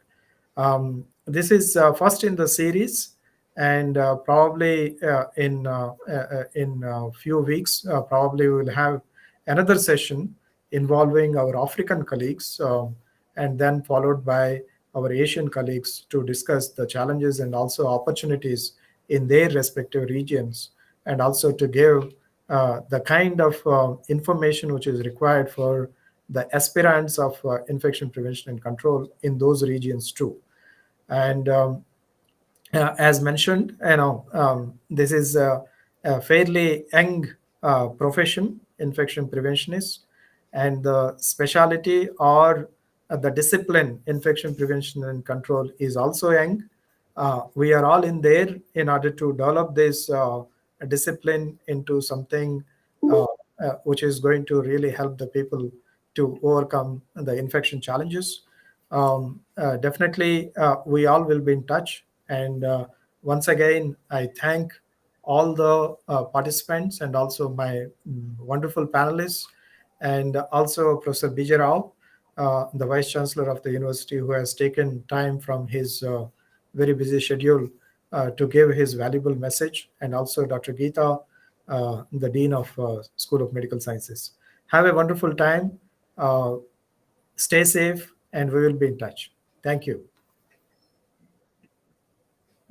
This is first in the series, and probably in a few weeks, probably we will have another session involving our African colleagues, and then followed by our Asian colleagues to discuss the challenges and also opportunities in their respective regions, and also to give the kind of information which is required for the aspirants of infection prevention and control in those regions too. And as mentioned, this is a fairly young profession, infection preventionist, and the specialty or the discipline, infection prevention and control, is also young. We are all in there in order to develop this discipline into something which is going to really help the people to overcome the infection challenges. Definitely, we all will be in touch. And once again, I thank all the participants and also my wonderful panelists and also Professor Bijay Rao, the Vice Chancellor of the university, who has taken time from his very busy schedule to give his valuable message, and also Dr. Geeta, the Dean of School of Medical Sciences. Have a wonderful time. Stay safe, and we will be in touch. Thank you.